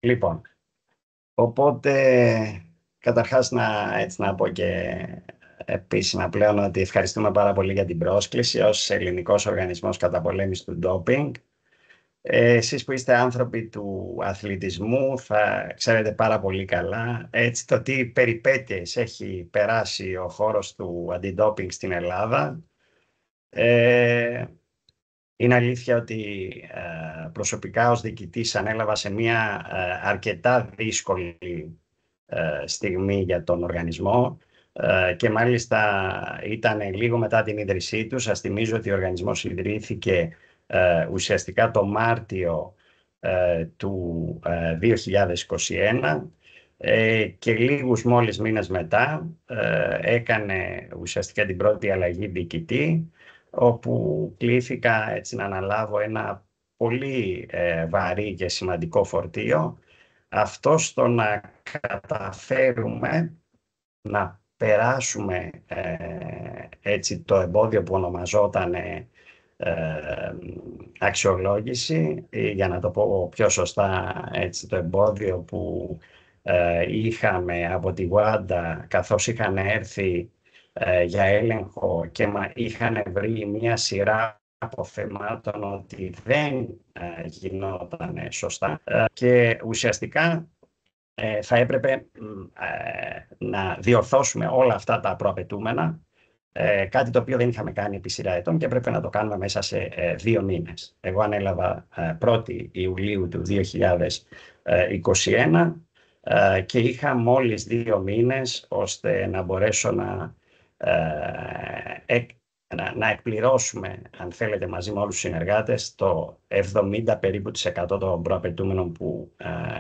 Λοιπόν, οπότε καταρχάς να πω και επίσημα πλέον ότι ευχαριστούμε πάρα πολύ για την πρόσκληση ως Ελληνικός Οργανισμός Καταπολέμησης του Ντόπινγκ. Εσείς που είστε άνθρωποι του αθλητισμού θα ξέρετε πάρα πολύ καλά έτσι το τι περιπέτειες έχει περάσει ο χώρος του αντιντόπινγκ στην Ελλάδα. Είναι αλήθεια ότι προσωπικά ως διοικητής ανέλαβα σε μια αρκετά δύσκολη στιγμή για τον οργανισμό και μάλιστα ήταν λίγο μετά την ίδρυσή του. Σας θυμίζω ότι ο οργανισμός ιδρύθηκε ουσιαστικά το Μάρτιο του 2021 και λίγους μόλις μήνες μετά έκανε ουσιαστικά την πρώτη αλλαγή διοικητή, όπου κλήθηκα έτσι να αναλάβω ένα πολύ βαρύ και σημαντικό φορτίο, αυτό στο να καταφέρουμε να περάσουμε έτσι το εμπόδιο που ονομαζόταν αξιολόγηση, για να το πω πιο σωστά, έτσι, το εμπόδιο που είχαμε από τη WADA, καθώς είχαν έρθει για έλεγχο και είχαν βρει μια σειρά αποθεμάτων ότι δεν γινόταν σωστά και ουσιαστικά θα έπρεπε να διορθώσουμε όλα αυτά τα προαπαιτούμενα, κάτι το οποίο δεν είχαμε κάνει επί σειρά ετών και έπρεπε να το κάνουμε μέσα σε 2 μήνες. Εγώ ανέλαβα 1η Ιουλίου του 2021 και είχα μόλις 2 μήνες ώστε να μπορέσω να εκπληρώσουμε, αν θέλετε, μαζί με όλους τους συνεργάτες, το 70 περίπου % των προαπαιτούμενων που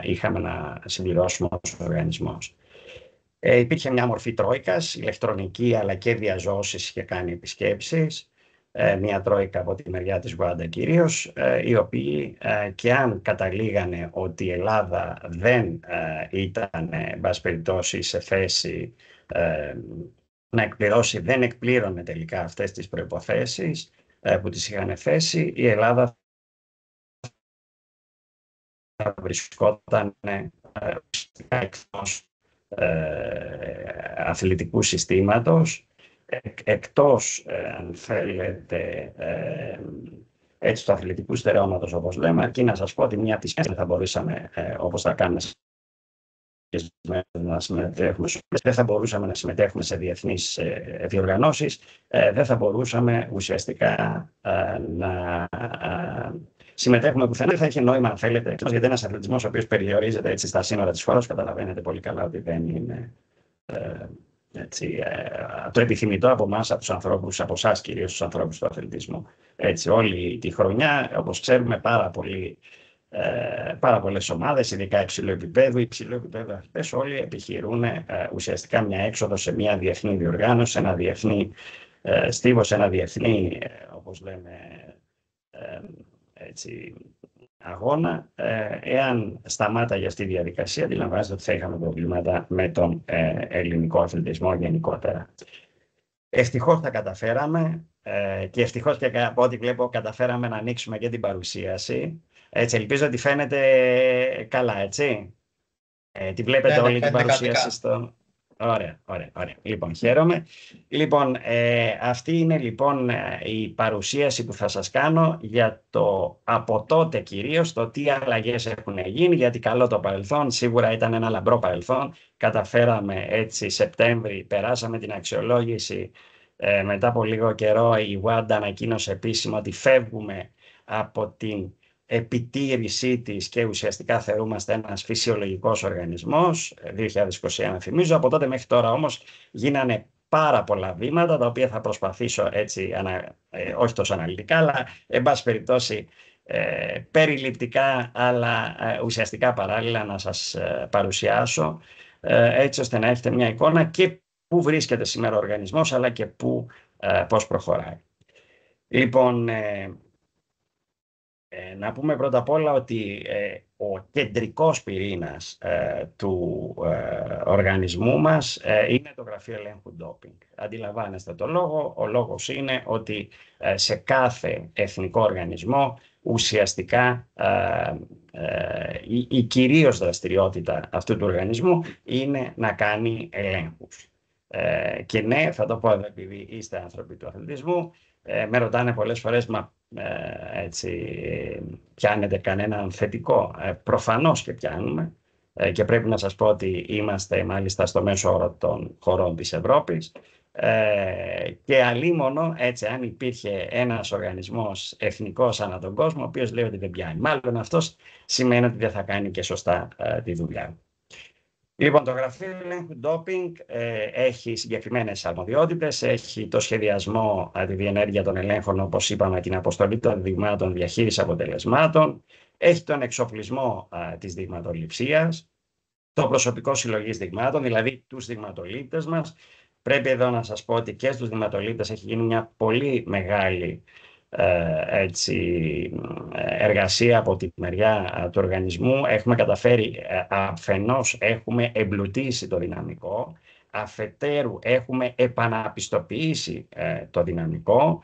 είχαμε να συμπληρώσουμε ως οργανισμός. Υπήρχε μια μορφή τρόικας, ηλεκτρονική αλλά και διαζώσεις, είχε κάνει επισκέψεις, μια τρόικα από τη μεριά της WADA κυρίως, οι οποίοι και αν καταλήγανε ότι η Ελλάδα δεν ήταν, εν πάση περιπτώσει, σε θέση να εκπληρώσει, δεν εκπλήρωνε τελικά αυτές τις προϋποθέσεις που τις είχαν θέσει, η Ελλάδα θα βρισκόταν εκτός αθλητικού συστήματος, εκτός, αν θέλετε, έτσι, του αθλητικού στερεώματος, όπως λέμε, αρκεί να σας πω ότι μία από τις δεν θα μπορούσαμε, όπως θα κάνουμε να συμμετέχουμε, δεν θα μπορούσαμε να συμμετέχουμε σε διεθνείς διοργανώσεις, δεν θα μπορούσαμε ουσιαστικά να συμμετέχουμε πουθενά. Δεν θα έχει νόημα, αν θέλετε, γιατί ένας αθλητισμός ο οποίος περιορίζεται έτσι στα σύνορα της χώρας, καταλαβαίνετε πολύ καλά ότι δεν είναι έτσι, το επιθυμητό από εμάς, από τους ανθρώπους, από εσάς κυρίως τους ανθρώπους του αθλητισμού. Έτσι, όλη τη χρονιά, όπως ξέρουμε, πάρα πολλές ομάδες, ειδικά υψηλού επίπεδου αθλητές, όλοι επιχειρούν ουσιαστικά μια έξοδο σε μια διεθνή διοργάνωση, σε ένα διεθνή στίβο, σε ένα διεθνή, όπως λέμε, έτσι, αγώνα. Εάν σταμάταγε αυτή η διαδικασία, αντιλαμβάνεστε ότι θα είχαμε προβλήματα με τον ελληνικό αθλητισμό γενικότερα. Ευτυχώς τα καταφέραμε και ευτυχώς και από ό,τι βλέπω καταφέραμε να ανοίξουμε και την παρουσίαση. Έτσι, ελπίζω ότι φαίνεται καλά, έτσι. Τη βλέπετε όλη την παρουσίαση στο... Ωραία. Λοιπόν, χαίρομαι. Λοιπόν, αυτή είναι λοιπόν η παρουσίαση που θα σας κάνω για το από τότε κυρίως, το τι αλλαγές έχουν γίνει, γιατί καλό το παρελθόν, σίγουρα ήταν ένα λαμπρό παρελθόν. Καταφέραμε έτσι Σεπτέμβρη, περάσαμε την αξιολόγηση, μετά από λίγο καιρό η WADA ανακοίνωσε επίσημα ότι φεύγουμε από την επιτήρησή της και ουσιαστικά θεωρούμαστε ένας φυσιολογικός οργανισμός, 2021 θυμίζω. Από τότε μέχρι τώρα όμως γίνανε πάρα πολλά βήματα, τα οποία θα προσπαθήσω έτσι, όχι τόσο αναλυτικά, αλλά εν πάση περιπτώσει περιληπτικά, αλλά ουσιαστικά παράλληλα να σας παρουσιάσω, έτσι ώστε να έχετε μια εικόνα και πού βρίσκεται σήμερα ο οργανισμός, αλλά και πώς προχωράει. Λοιπόν, να πούμε πρώτα απ' όλα ότι ο κεντρικός πυρήνας του οργανισμού μας είναι το Γραφείο Ελέγχου Ντόπινγκ. Αντιλαμβάνεστε το λόγο. Ο λόγος είναι ότι σε κάθε εθνικό οργανισμό ουσιαστικά η κυρίως δραστηριότητα αυτού του οργανισμού είναι να κάνει ελέγχους. Και ναι, θα το πω εδώ επειδή είστε άνθρωποι του αθλητισμού, με ρωτάνε πολλές φορές, μα έτσι, πιάνετε κανέναν θετικό? Προφανώς και πιάνουμε. Και πρέπει να σας πω ότι είμαστε μάλιστα στο μέσο όρο των χωρών της Ευρώπης. Και αλίμονο, έτσι, αν υπήρχε ένας οργανισμός εθνικός ανά τον κόσμο, ο οποίος λέει ότι δεν πιάνει. Μάλλον αυτός σημαίνει ότι δεν θα κάνει και σωστά τη δουλειά. Λοιπόν, το Γραφείο Ελέγχου Ντόπινγκ έχει συγκεκριμένες αρμοδιότητες, έχει το σχεδιασμό, τη διενέργεια των ελέγχων, όπως είπαμε, την αποστολή των δειγμάτων, διαχείριση αποτελεσμάτων, έχει τον εξοπλισμό της δειγματοληψίας, το προσωπικό συλλογής δειγμάτων, δηλαδή τους δειγματολήπτες μας. Πρέπει εδώ να σας πω ότι και στους δειγματολήπτες έχει γίνει μια πολύ μεγάλη εργασία από τη μεριά του οργανισμού. Έχουμε καταφέρει, αφενός έχουμε εμπλουτίσει το δυναμικό, αφετέρου έχουμε επαναπιστοποιήσει το δυναμικό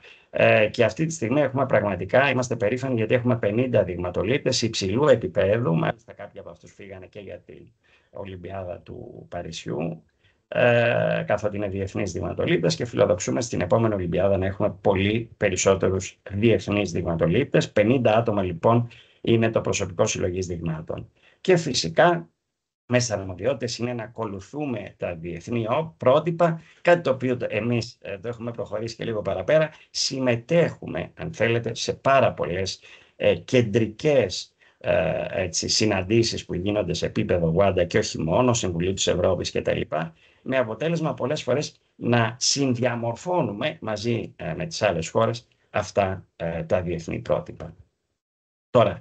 και αυτή τη στιγμή έχουμε πραγματικά, είμαστε περήφανοι γιατί έχουμε 50 δειγματολήπτες υψηλού επίπεδου, μάλιστα κάποιοι από αυτούς φύγανε και για την Ολυμπιάδα του Παρισιού, καθότι είναι διεθνείς δειγματολήπτες και φιλοδοξούμε στην επόμενη Ολυμπιάδα να έχουμε πολύ περισσότερους διεθνείς δειγματολήπτες. 50 άτομα λοιπόν είναι το προσωπικό συλλογής δειγμάτων. Και φυσικά μέσα στις αρμοδιότητες είναι να ακολουθούμε τα διεθνή πρότυπα, κάτι το οποίο εμείς το έχουμε προχωρήσει και λίγο παραπέρα. Συμμετέχουμε, αν θέλετε, σε πάρα πολλές κεντρικές συναντήσεις που γίνονται σε επίπεδο WADA και όχι μόνο, Συμβουλίου της Ευρώπης κτλ. Με αποτέλεσμα πολλές φορές να συνδιαμορφώνουμε μαζί με τις άλλες χώρες αυτά τα διεθνή πρότυπα. Τώρα,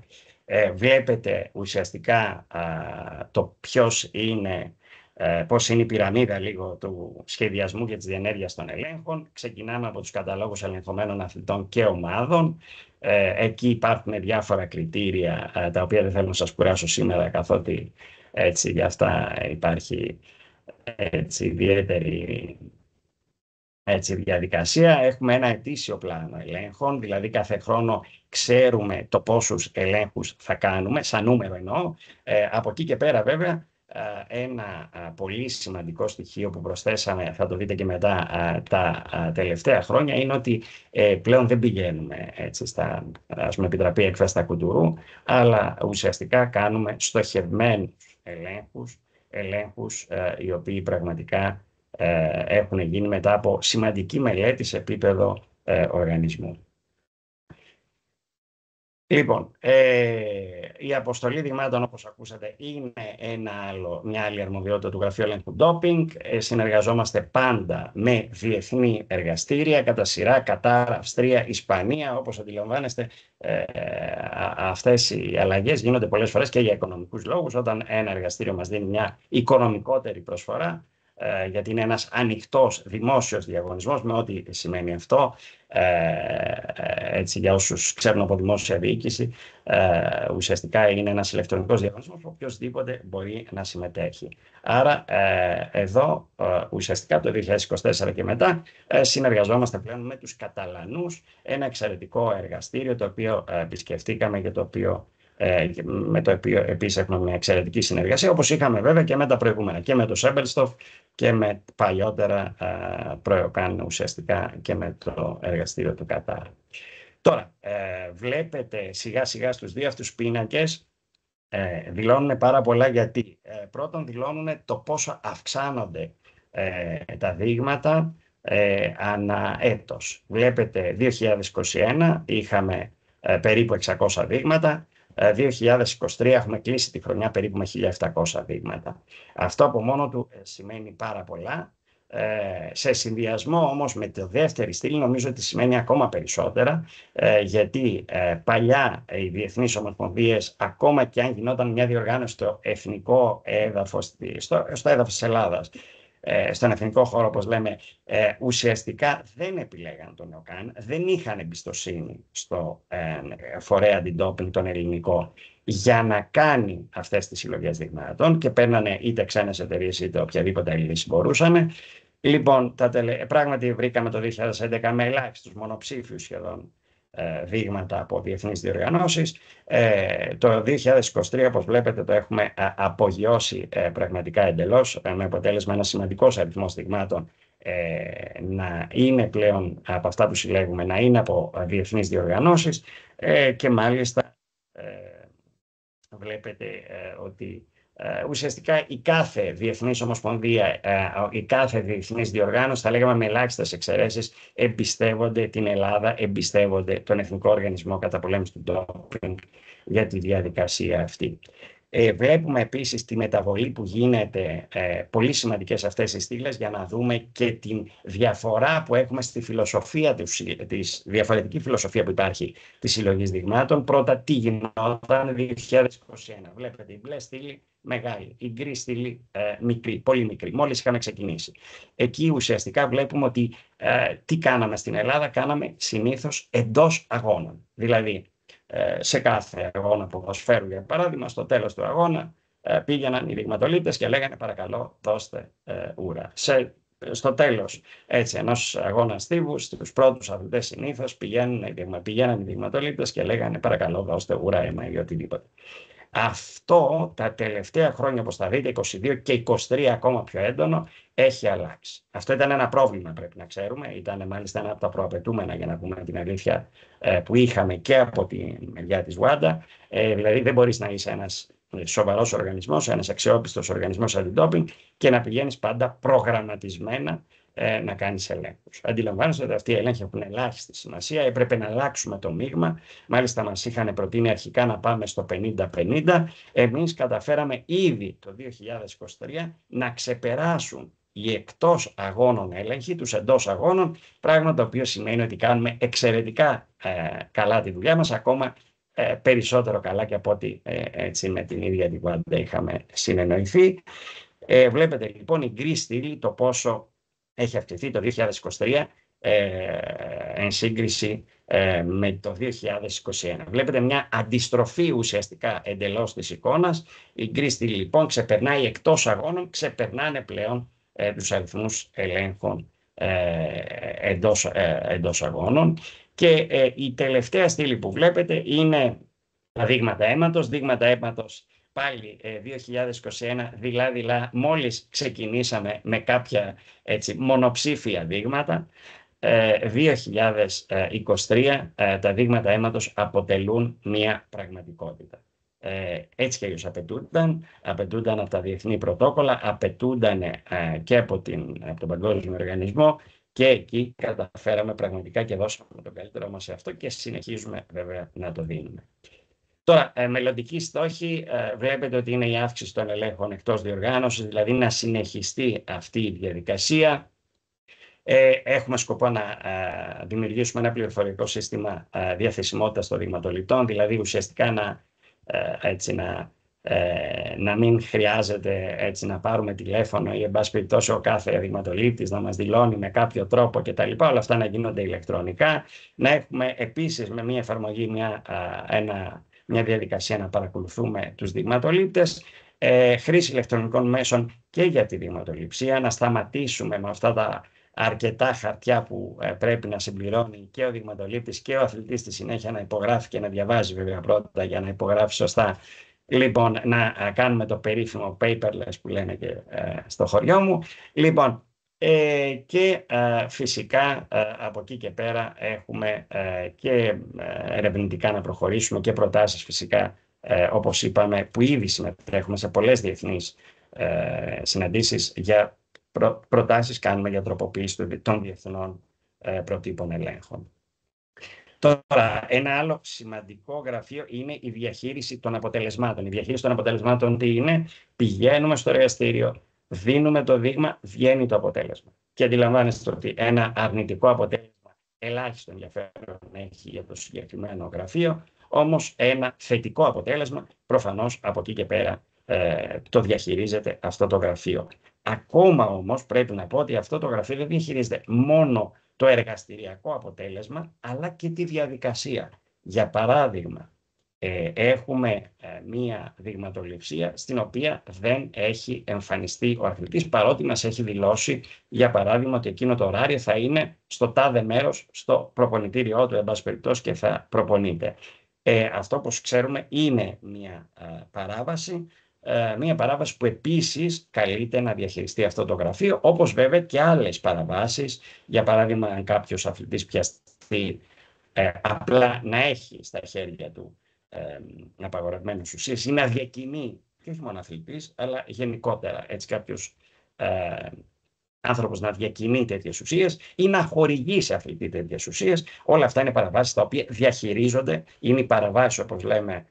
βλέπετε ουσιαστικά το πώς είναι η πυραμίδα λίγο του σχεδιασμού και της διενέργειας των ελέγχων. Ξεκινάμε από τους καταλόγους ελεγχομένων αθλητών και ομάδων. Εκεί υπάρχουν διάφορα κριτήρια, τα οποία δεν θέλω να σας κουράσω σήμερα, καθότι για αυτά υπάρχει ιδιαίτερη διαδικασία. Έχουμε ένα ετήσιο πλάνο ελέγχων, δηλαδή κάθε χρόνο ξέρουμε το πόσους ελέγχους θα κάνουμε, σαν νούμερο εννοώ. Από εκεί και πέρα βέβαια ένα πολύ σημαντικό στοιχείο που προσθέσαμε, θα το δείτε και μετά, τα τελευταία χρόνια, είναι ότι πλέον δεν πηγαίνουμε στα, ας με επιτραπεί έκφραση, στα κουτουρού, αλλά ουσιαστικά κάνουμε στοχευμένους ελέγχους οι οποίοι πραγματικά έχουν γίνει μετά από σημαντική μελέτη σε επίπεδο οργανισμού. Λοιπόν, η αποστολή δειγμάτων, όπως ακούσατε, είναι μια άλλη αρμοδιότητα του Γραφείου Ελέγχου Ντόπινγκ. Συνεργαζόμαστε πάντα με διεθνή εργαστήρια, κατά σειρά Κατάρ, Αυστρία, Ισπανία. Όπως αντιλαμβάνεστε, αυτές οι αλλαγές γίνονται πολλές φορές και για οικονομικούς λόγους. Όταν ένα εργαστήριο μας δίνει μια οικονομικότερη προσφορά, γιατί είναι ένας ανοιχτός δημόσιος διαγωνισμός, με ό,τι σημαίνει αυτό, για όσους ξέρουν από δημόσια διοίκηση, ουσιαστικά είναι ένας ηλεκτρονικός διαγωνισμός που οποιοσδήποτε μπορεί να συμμετέχει. Άρα εδώ ουσιαστικά το 2024 και μετά συνεργαζόμαστε πλέον με τους Καταλανούς, ένα εξαιρετικό εργαστήριο το οποίο επισκεφτήκαμε και με το οποίο επίσης έχουμε μια εξαιρετική συνεργασία, όπως είχαμε βέβαια και με τα προηγούμενα, και με το Σέμπελστοφ και με παλιότερα προεκάν ουσιαστικά και με το εργαστήριο του Κατάρ. Τώρα, βλέπετε σιγά σιγά στους δύο αυτούς πίνακες δηλώνουν πάρα πολλά, γιατί πρώτον δηλώνουν το πόσο αυξάνονται τα δείγματα ανά έτος. Βλέπετε 2021 είχαμε περίπου 600 δείγματα, 2023 έχουμε κλείσει τη χρονιά περίπου με 1.700 δείγματα. Αυτό από μόνο του σημαίνει πάρα πολλά. Σε συνδυασμό όμως με το δεύτερη στήλη νομίζω ότι σημαίνει ακόμα περισσότερα, γιατί παλιά οι διεθνείς ομοσπονδίες, ακόμα και αν γινόταν μια διοργάνωση στο εθνικό έδαφος, στο έδαφος της Ελλάδας, στον εθνικό χώρο, όπως λέμε, ουσιαστικά δεν επιλέγαν τον ΕΟΚΑΝ, δεν είχαν εμπιστοσύνη στο φορέα αντιντόπινγκ τον ελληνικό για να κάνει αυτές τις συλλογές δειγμάτων και παίρνανε είτε ξένες εταιρείες είτε οποιαδήποτε άλλη λύση μπορούσαμε. Λοιπόν, πράγματι βρήκαμε το 2011 με ελάχιστους μονοψήφιους σχεδόν δείγματα από διεθνείς διοργανώσεις. Το 2023, όπως βλέπετε, το έχουμε απογειώσει πραγματικά εντελώς, με αποτέλεσμα ένα σημαντικός αριθμός δειγμάτων να είναι πλέον από αυτά που συλλέγουμε, να είναι από διεθνείς διοργανώσεις, και μάλιστα βλέπετε ότι ουσιαστικά η κάθε διεθνής ομοσπονδία, η κάθε διεθνής διοργάνωση, θα λέγαμε με ελάχιστες εξαιρέσεις, εμπιστεύονται την Ελλάδα, εμπιστεύονται τον Εθνικό Οργανισμό Καταπολέμησης του Ντόπινγκ για τη διαδικασία αυτή. Βλέπουμε επίσης τη μεταβολή που γίνεται, πολύ σημαντικές αυτές οι στήλες, για να δούμε και τη διαφορά που έχουμε στη φιλοσοφία, διαφορετική φιλοσοφία που υπάρχει της συλλογής δειγμάτων. Πρώτα, τι γινόταν 2021. Βλέπετε η μπλε στήλη μεγάλη, η γκρι στήλη μικρή, πολύ μικρή, μόλις είχαμε ξεκινήσει. Εκεί ουσιαστικά βλέπουμε ότι τι κάναμε στην Ελλάδα, κάναμε συνήθως εντός αγώνων. Δηλαδή, σε κάθε αγώνα ποδοσφαίρου, για παράδειγμα, στο τέλος του αγώνα πήγαιναν οι δειγματολήπτες και λέγανε παρακαλώ δώστε ούρα. Στο τέλος ενός αγώνα στίβους, στους πρώτους αθλητές συνήθως πήγαιναν οι δειγματολήπτες και λέγανε παρακαλώ δώστε ούρα, αίμα ή οτιδήποτε. Αυτό τα τελευταία χρόνια, όπως θα δείτε, 22 και 23 ακόμα πιο έντονο, έχει αλλάξει. Αυτό ήταν ένα πρόβλημα, πρέπει να ξέρουμε. Ήταν μάλιστα ένα από τα προαπαιτούμενα, για να πούμε την αλήθεια, που είχαμε και από τη μεριά της WADA. Δηλαδή δεν μπορείς να είσαι ένας σοβαρός οργανισμός, ένας αξιόπιστος οργανισμός αντι-ντόπινγκ και να πηγαίνεις πάντα προγραμματισμένα να κάνεις ελέγχους. Αντιλαμβάνεστε ότι αυτοί οι έλεγχοι έχουν ελάχιστη σημασία. Έπρεπε να αλλάξουμε το μείγμα. Μάλιστα μας είχαν προτείνει αρχικά να πάμε στο 50-50. Εμείς καταφέραμε ήδη το 2023 να ξεπεράσουν οι εκτός αγώνων έλεγχοι, τους εντός αγώνων, πράγμα το οποίο σημαίνει ότι κάνουμε εξαιρετικά καλά τη δουλειά μας, ακόμα περισσότερο καλά και από ό,τι έτσι με την ίδια την WADA είχαμε συνεννοηθεί. Βλέπετε λοιπόν η γκρι στήλη το πόσο έχει αυξηθεί το 2023 εν σύγκριση με το 2021. Βλέπετε μια αντιστροφή ουσιαστικά εντελώς της εικόνας. Η γκρι στήλη λοιπόν ξεπερνάει εκτός αγώνων, ξεπερνάνε πλέον τους αριθμούς ελέγχων εντός αγώνων. Και η τελευταία στήλη που βλέπετε είναι τα δείγματα αίματος. Δείγματα αίματος πάλι 2021, δειλά-δειλά, μόλις ξεκινήσαμε με κάποια μονοψήφια δείγματα. 2023 τα δείγματα αίματος αποτελούν μια πραγματικότητα. Έτσι και αλλιώς απαιτούνταν από τα διεθνή πρωτόκολλα, απαιτούνταν και από τον Παγκόσμιο Οργανισμό, και εκεί καταφέραμε πραγματικά και δώσαμε τον καλύτερό μας σε αυτό και συνεχίζουμε βέβαια να το δίνουμε. Τώρα, μελλοντικοί στόχοι, βλέπετε ότι είναι η αύξηση των ελέγχων εκτός διοργάνωσης, δηλαδή να συνεχιστεί αυτή η διαδικασία. Έχουμε σκοπό να δημιουργήσουμε ένα πληροφορικό σύστημα διαθεσιμότητας των δειγματοληπτών, δηλαδή ουσιαστικά να μην χρειάζεται να πάρουμε τηλέφωνο ή εν πάση περιπτώσει ο κάθε δειγματολήπτης να μας δηλώνει με κάποιο τρόπο κτλ. Όλα αυτά να γίνονται ηλεκτρονικά. Να έχουμε επίσης με μια εφαρμογή μια διαδικασία να παρακολουθούμε τους δειγματολήπτες, χρήση ηλεκτρονικών μέσων και για τη δειγματοληψία, να σταματήσουμε με αυτά τα αρκετά χαρτιά που πρέπει να συμπληρώνει και ο δειγματολήπτης και ο αθλητής στη συνέχεια, να υπογράφει και να διαβάζει βέβαια πρώτα για να υπογράφει σωστά. Λοιπόν, να κάνουμε το περίφημο paperless που λένε και στο χωριό μου. Λοιπόν, και φυσικά από εκεί και πέρα έχουμε και ερευνητικά να προχωρήσουμε και προτάσεις φυσικά, όπως είπαμε, που ήδη συμμετέχουμε σε πολλές διεθνείς συναντήσεις για προτάσεις κάνουμε για τροποποίηση των διεθνών προτύπων ελέγχων. Τώρα, ένα άλλο σημαντικό γραφείο είναι η διαχείριση των αποτελεσμάτων. Η διαχείριση των αποτελεσμάτων τι είναι? Πηγαίνουμε στο εργαστήριο, δίνουμε το δείγμα, βγαίνει το αποτέλεσμα. Και αντιλαμβάνεστε ότι ένα αρνητικό αποτέλεσμα ελάχιστο ενδιαφέρον έχει για το συγκεκριμένο γραφείο, όμως ένα θετικό αποτέλεσμα προφανώς από εκεί και πέρα το διαχειρίζεται αυτό το γραφείο. Ακόμα όμως πρέπει να πω ότι αυτό το γραφείο δεν διαχειρίζεται μόνο το εργαστηριακό αποτέλεσμα, αλλά και τη διαδικασία. Για παράδειγμα, έχουμε μία δειγματοληψία στην οποία δεν έχει εμφανιστεί ο αθλητής, παρότι μας έχει δηλώσει, για παράδειγμα, ότι εκείνο το ωράριο θα είναι στο τάδε μέρος, στο προπονητήριό του, εν πάση περιπτώσει, και θα προπονείται. Αυτό, όπως ξέρουμε, είναι μία παράβαση. Μία παράβαση που επίσης καλείται να διαχειριστεί αυτό το γραφείο, όπως βέβαια και άλλες παραβάσεις. Για παράδειγμα, αν κάποιος αθλητής πιαστεί απλά να έχει στα χέρια του απαγορευμένες ουσίες ή να διακινεί, και όχι μόνο αθλητής, αλλά γενικότερα έτσι κάποιος άνθρωπος να διακινεί τέτοιες ουσίες ή να χορηγεί σε αθλητή τέτοιες ουσίες, όλα αυτά είναι παραβάσεις τα οποία διαχειρίζονται, είναι οι παραβάσεις, όπως λέμε,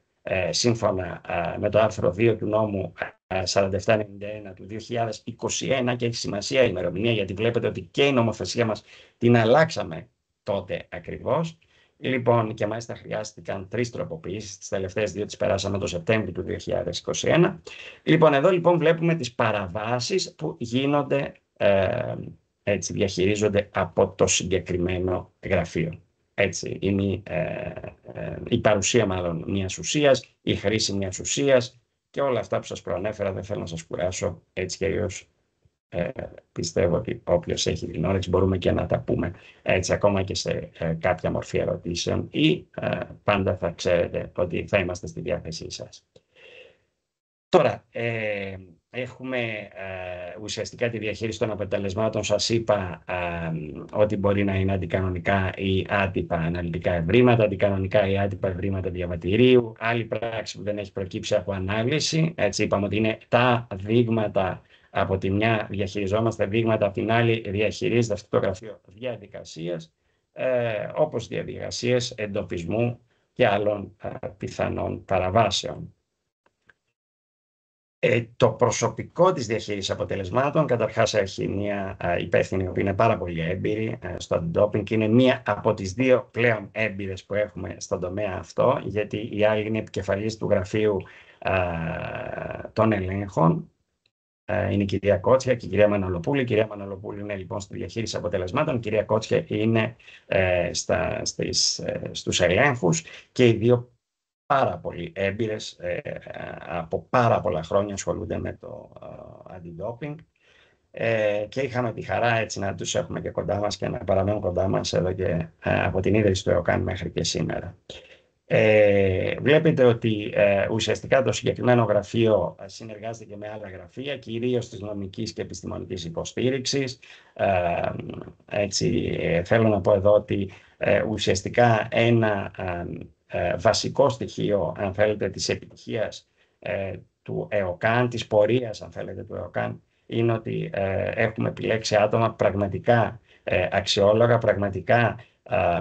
σύμφωνα με το άρθρο 2 του νόμου 4791 του 2021, και έχει σημασία η ημερομηνία, γιατί βλέπετε ότι και η νομοθεσία μας την αλλάξαμε τότε ακριβώς. Λοιπόν, και μάλιστα χρειάστηκαν 3 τροποποιήσεις, τις τελευταίες 2 τις περάσαμε το Σεπτέμβριο του 2021. Λοιπόν, εδώ λοιπόν βλέπουμε τις παραβάσεις που γίνονται, έτσι διαχειρίζονται από το συγκεκριμένο γραφείο. Έτσι, είναι η παρουσία μάλλον μιας ουσίας, η χρήση μιας ουσίας και όλα αυτά που σας προανέφερα, δεν θέλω να σας κουράσω, έτσι και αλλιώς πιστεύω ότι όποιος έχει την όρεξη μπορούμε και να τα πούμε έτσι ακόμα και σε κάποια μορφή ερωτήσεων ή πάντα θα ξέρετε ότι θα είμαστε στη διάθεσή σας. Τώρα, έχουμε ουσιαστικά τη διαχείριση των αποτελεσμάτων. Σας είπα ότι μπορεί να είναι αντικανονικά ή άτυπα αναλυτικά ευρήματα, αντικανονικά ή άτυπα ευρήματα διαβατηρίου. Άλλη πράξη που δεν έχει προκύψει από ανάλυση, έτσι είπαμε ότι είναι τα δείγματα. Από τη μια διαχειριζόμαστε δείγματα, από την άλλη διαχειρίζεται αυτό το γραφείο διαδικασίες, όπως διαδικασίες εντοπισμού και άλλων πιθανών παραβάσεων. Το προσωπικό της διαχείρισης αποτελεσμάτων, καταρχάς έχει μια υπεύθυνη που είναι πάρα πολύ έμπειρη στο αντιντόπινγκ και είναι μία από τις 2 πλέον έμπειρες που έχουμε στον τομέα αυτό, γιατί η άλλη είναι επικεφαλής του γραφείου των ελέγχων. Είναι η κυρία Κότσια και η κυρία Μανολοπούλη. Η κυρία Μανολοπούλη είναι λοιπόν στη διαχείριση αποτελεσμάτων, η κυρία Κότσια είναι στους ελέγχους, και οι 2 πάρα πολύ έμπειρες, από πάρα πολλά χρόνια ασχολούνται με το αντιντόπινγκ, και είχαμε τη χαρά έτσι να τους έχουμε και κοντά μας και να παραμένουν κοντά μας εδώ και από την ίδρυση του ΕΟΚΑΝ μέχρι και σήμερα. Βλέπετε ότι ουσιαστικά το συγκεκριμένο γραφείο συνεργάζεται και με άλλα γραφεία, κυρίως της νομικής και επιστημονικής υποστήριξης. Έτσι, θέλω να πω εδώ ότι ουσιαστικά ένα βασικό στοιχείο, αν θέλετε, της επιτυχίας του ΕΟΚΑΝ, της πορείας, αν θέλετε, του ΕΟΚΑΝ, είναι ότι έχουμε επιλέξει άτομα πραγματικά αξιόλογα, πραγματικά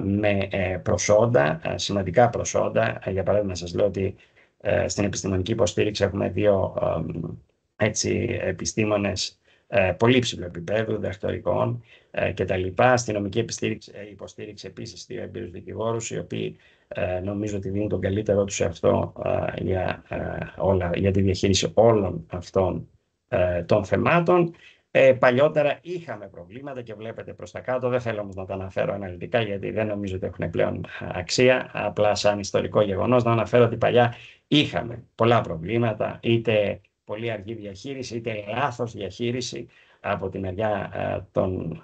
με προσόντα, σημαντικά προσόντα. Για παράδειγμα, σας λέω ότι στην επιστημονική υποστήριξη έχουμε 2 επιστήμονες πολύ υψηλού επίπεδου, διδακτορικών κτλ. Στη νομική υποστήριξη επίσης 2 έμπειρους δικηγόρους, οι οποίοι νομίζω ότι δίνουν τον καλύτερό τους σε αυτό για τη διαχείριση όλων αυτών των θεμάτων. Παλιότερα είχαμε προβλήματα και βλέπετε προς τα κάτω, δεν θέλω όμως να τα αναφέρω αναλυτικά γιατί δεν νομίζω ότι έχουν πλέον αξία, απλά σαν ιστορικό γεγονός να αναφέρω ότι παλιά είχαμε πολλά προβλήματα, είτε πολύ αργή διαχείριση είτε λάθος διαχείριση από τη μεριά των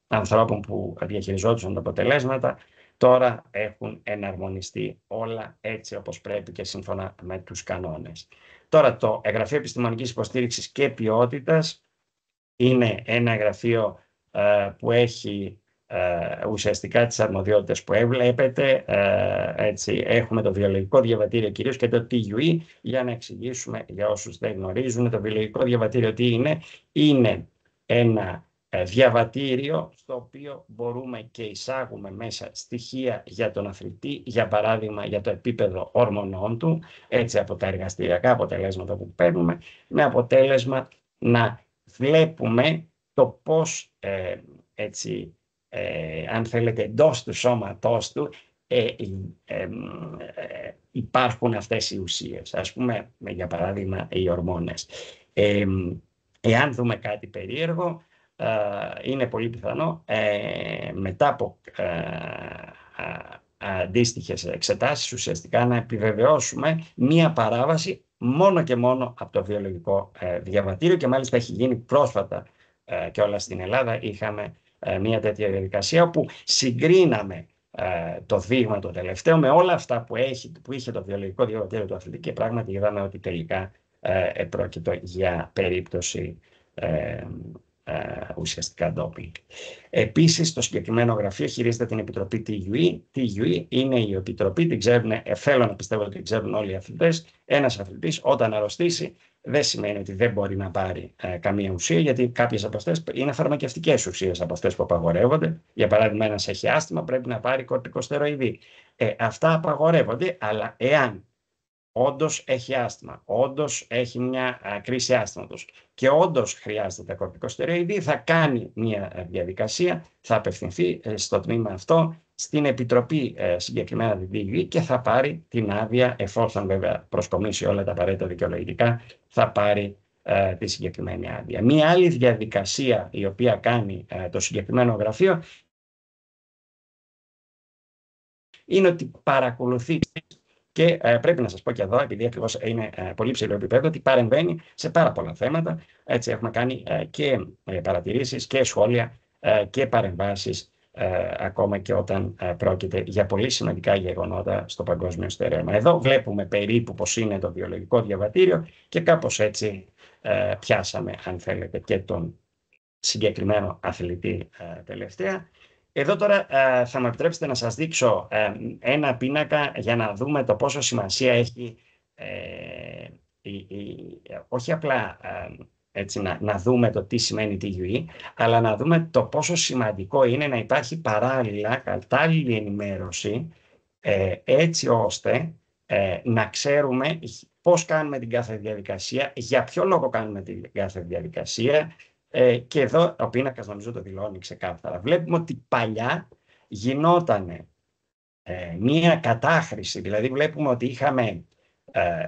ανθρώπων που διαχειριζόντουσαν τα αποτελέσματα. Τώρα έχουν εναρμονιστεί όλα έτσι όπως πρέπει και σύμφωνα με τους κανόνες. Τώρα το Γραφείο Επιστημονικής Υποστήριξης και Ποιότητας είναι ένα γραφείο που έχει ουσιαστικά τις αρμοδιότητες που έβλεπετε. Έτσι, έχουμε το βιολογικό διαβατήριο κυρίως και το TUE, για να εξηγήσουμε για όσους δεν γνωρίζουν. Το βιολογικό διαβατήριο τι είναι? Είναι ένα διαβατήριο στο οποίο μπορούμε και εισάγουμε μέσα στοιχεία για τον αθλητή, για παράδειγμα για το επίπεδο ορμονών του, έτσι από τα εργαστηριακά αποτελέσματα που παίρνουμε, με αποτέλεσμα να βλέπουμε το πώς αν θέλετε εντός του σώματός του υπάρχουν αυτές οι ουσίες, ας πούμε για παράδειγμα οι ορμόνες. Εάν δούμε κάτι περίεργο, είναι πολύ πιθανό μετά από αντίστοιχες εξετάσεις, ουσιαστικά να επιβεβαιώσουμε μία παράβαση μόνο και μόνο από το βιολογικό διαβατήριο, και μάλιστα έχει γίνει πρόσφατα και όλα στην Ελλάδα. Είχαμε μία τέτοια διαδικασία όπου συγκρίναμε το δείγμα το τελευταίο με όλα αυτά που είχε το βιολογικό διαβατήριο του αθλητή, και πράγματι είδαμε ότι τελικά πρόκειται για περίπτωση ουσιαστικά ντόπινγκ. Επίσης, το συγκεκριμένο γραφείο χειρίζεται την επιτροπή TUE. TUE είναι η επιτροπή, την ξέρουν, θέλω να πιστεύω ότι την ξέρουν όλοι οι αθλητές. Ένας αθλητής όταν αρρωστήσει δεν σημαίνει ότι δεν μπορεί να πάρει καμία ουσία, γιατί κάποιες από αυτές είναι φαρμακευτικές ουσίες από αυτές που απαγορεύονται. Για παράδειγμα, ένας έχει άσθημα, πρέπει να πάρει κορτικοστεροειδή. Αυτά απαγορεύονται, αλλά εάν όντως έχει άσθημα, όντως έχει μια κρίση άσθματος και όντως χρειάζεται κορτικοστεροειδή, θα κάνει μια διαδικασία, θα απευθυνθεί στο τμήμα αυτό, στην επιτροπή συγκεκριμένα την και θα πάρει την άδεια, εφόσον βέβαια προσκομίσει όλα τα απαραίτητα δικαιολογητικά, θα πάρει τη συγκεκριμένη άδεια. Μία άλλη διαδικασία η οποία κάνει το συγκεκριμένο γραφείο είναι ότι παρακολουθεί. Και πρέπει να σας πω και εδώ, επειδή ακριβώς είναι πολύ ψηλό επίπεδο, ότι παρεμβαίνει σε πάρα πολλά θέματα. Έτσι, έχουμε κάνει και παρατηρήσεις και σχόλια και παρεμβάσεις, ακόμα και όταν πρόκειται για πολύ σημαντικά γεγονότα στο παγκόσμιο στερέωμα. Εδώ βλέπουμε περίπου πώς είναι το βιολογικό διαβατήριο και κάπως έτσι πιάσαμε, αν θέλετε, και τον συγκεκριμένο αθλητή τελευταία. Εδώ τώρα θα μου επιτρέψετε να σας δείξω ένα πίνακα για να δούμε το πόσο σημασία έχει, όχι απλά έτσι, να δούμε το τι σημαίνει TUE, αλλά να δούμε το πόσο σημαντικό είναι να υπάρχει παράλληλα κατάλληλη ενημέρωση, έτσι ώστε να ξέρουμε πώς κάνουμε την κάθε διαδικασία, για ποιο λόγο κάνουμε την κάθε διαδικασία. Και εδώ ο πίνακας νομίζω το δηλώνει ξεκάθαρα. Βλέπουμε ότι παλιά γινόταν μία κατάχρηση, δηλαδή βλέπουμε ότι είχαμε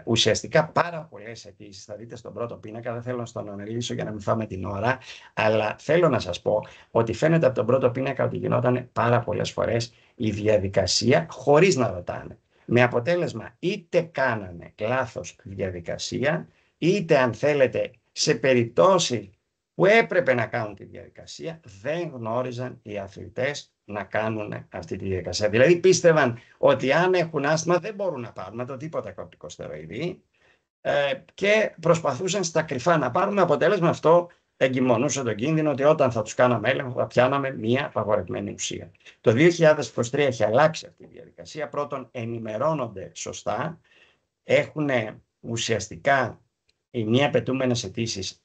ουσιαστικά πάρα πολλές αιτήσεις. Θα δείτε στον πρώτο πίνακα, δεν θέλω να στον αναλύσω για να μην φάμε την ώρα, αλλά θέλω να σας πω ότι φαίνεται από τον πρώτο πίνακα ότι γινόταν πάρα πολλές φορές η διαδικασία χωρίς να ρωτάνε. Με αποτέλεσμα είτε κάνανε λάθος διαδικασία, είτε αν θέλετε σε περιπτώσει που έπρεπε να κάνουν τη διαδικασία, δεν γνώριζαν οι αθλητές να κάνουν αυτή τη διαδικασία. Δηλαδή πίστευαν ότι αν έχουν άσθημα δεν μπορούν να πάρουν με το τίποτα κορτικοστεροειδή και προσπαθούσαν στα κρυφά να πάρουν, με αποτέλεσμα αυτό εγκυμονούσε τον κίνδυνο ότι όταν θα τους κάναμε έλεγχο θα πιάναμε μία απαγορευμένη ουσία. Το 2023 έχει αλλάξει αυτή η διαδικασία. Πρώτον, ενημερώνονται σωστά, έχουν ουσιαστικά οι μη απαιτούμενες αιτήσεις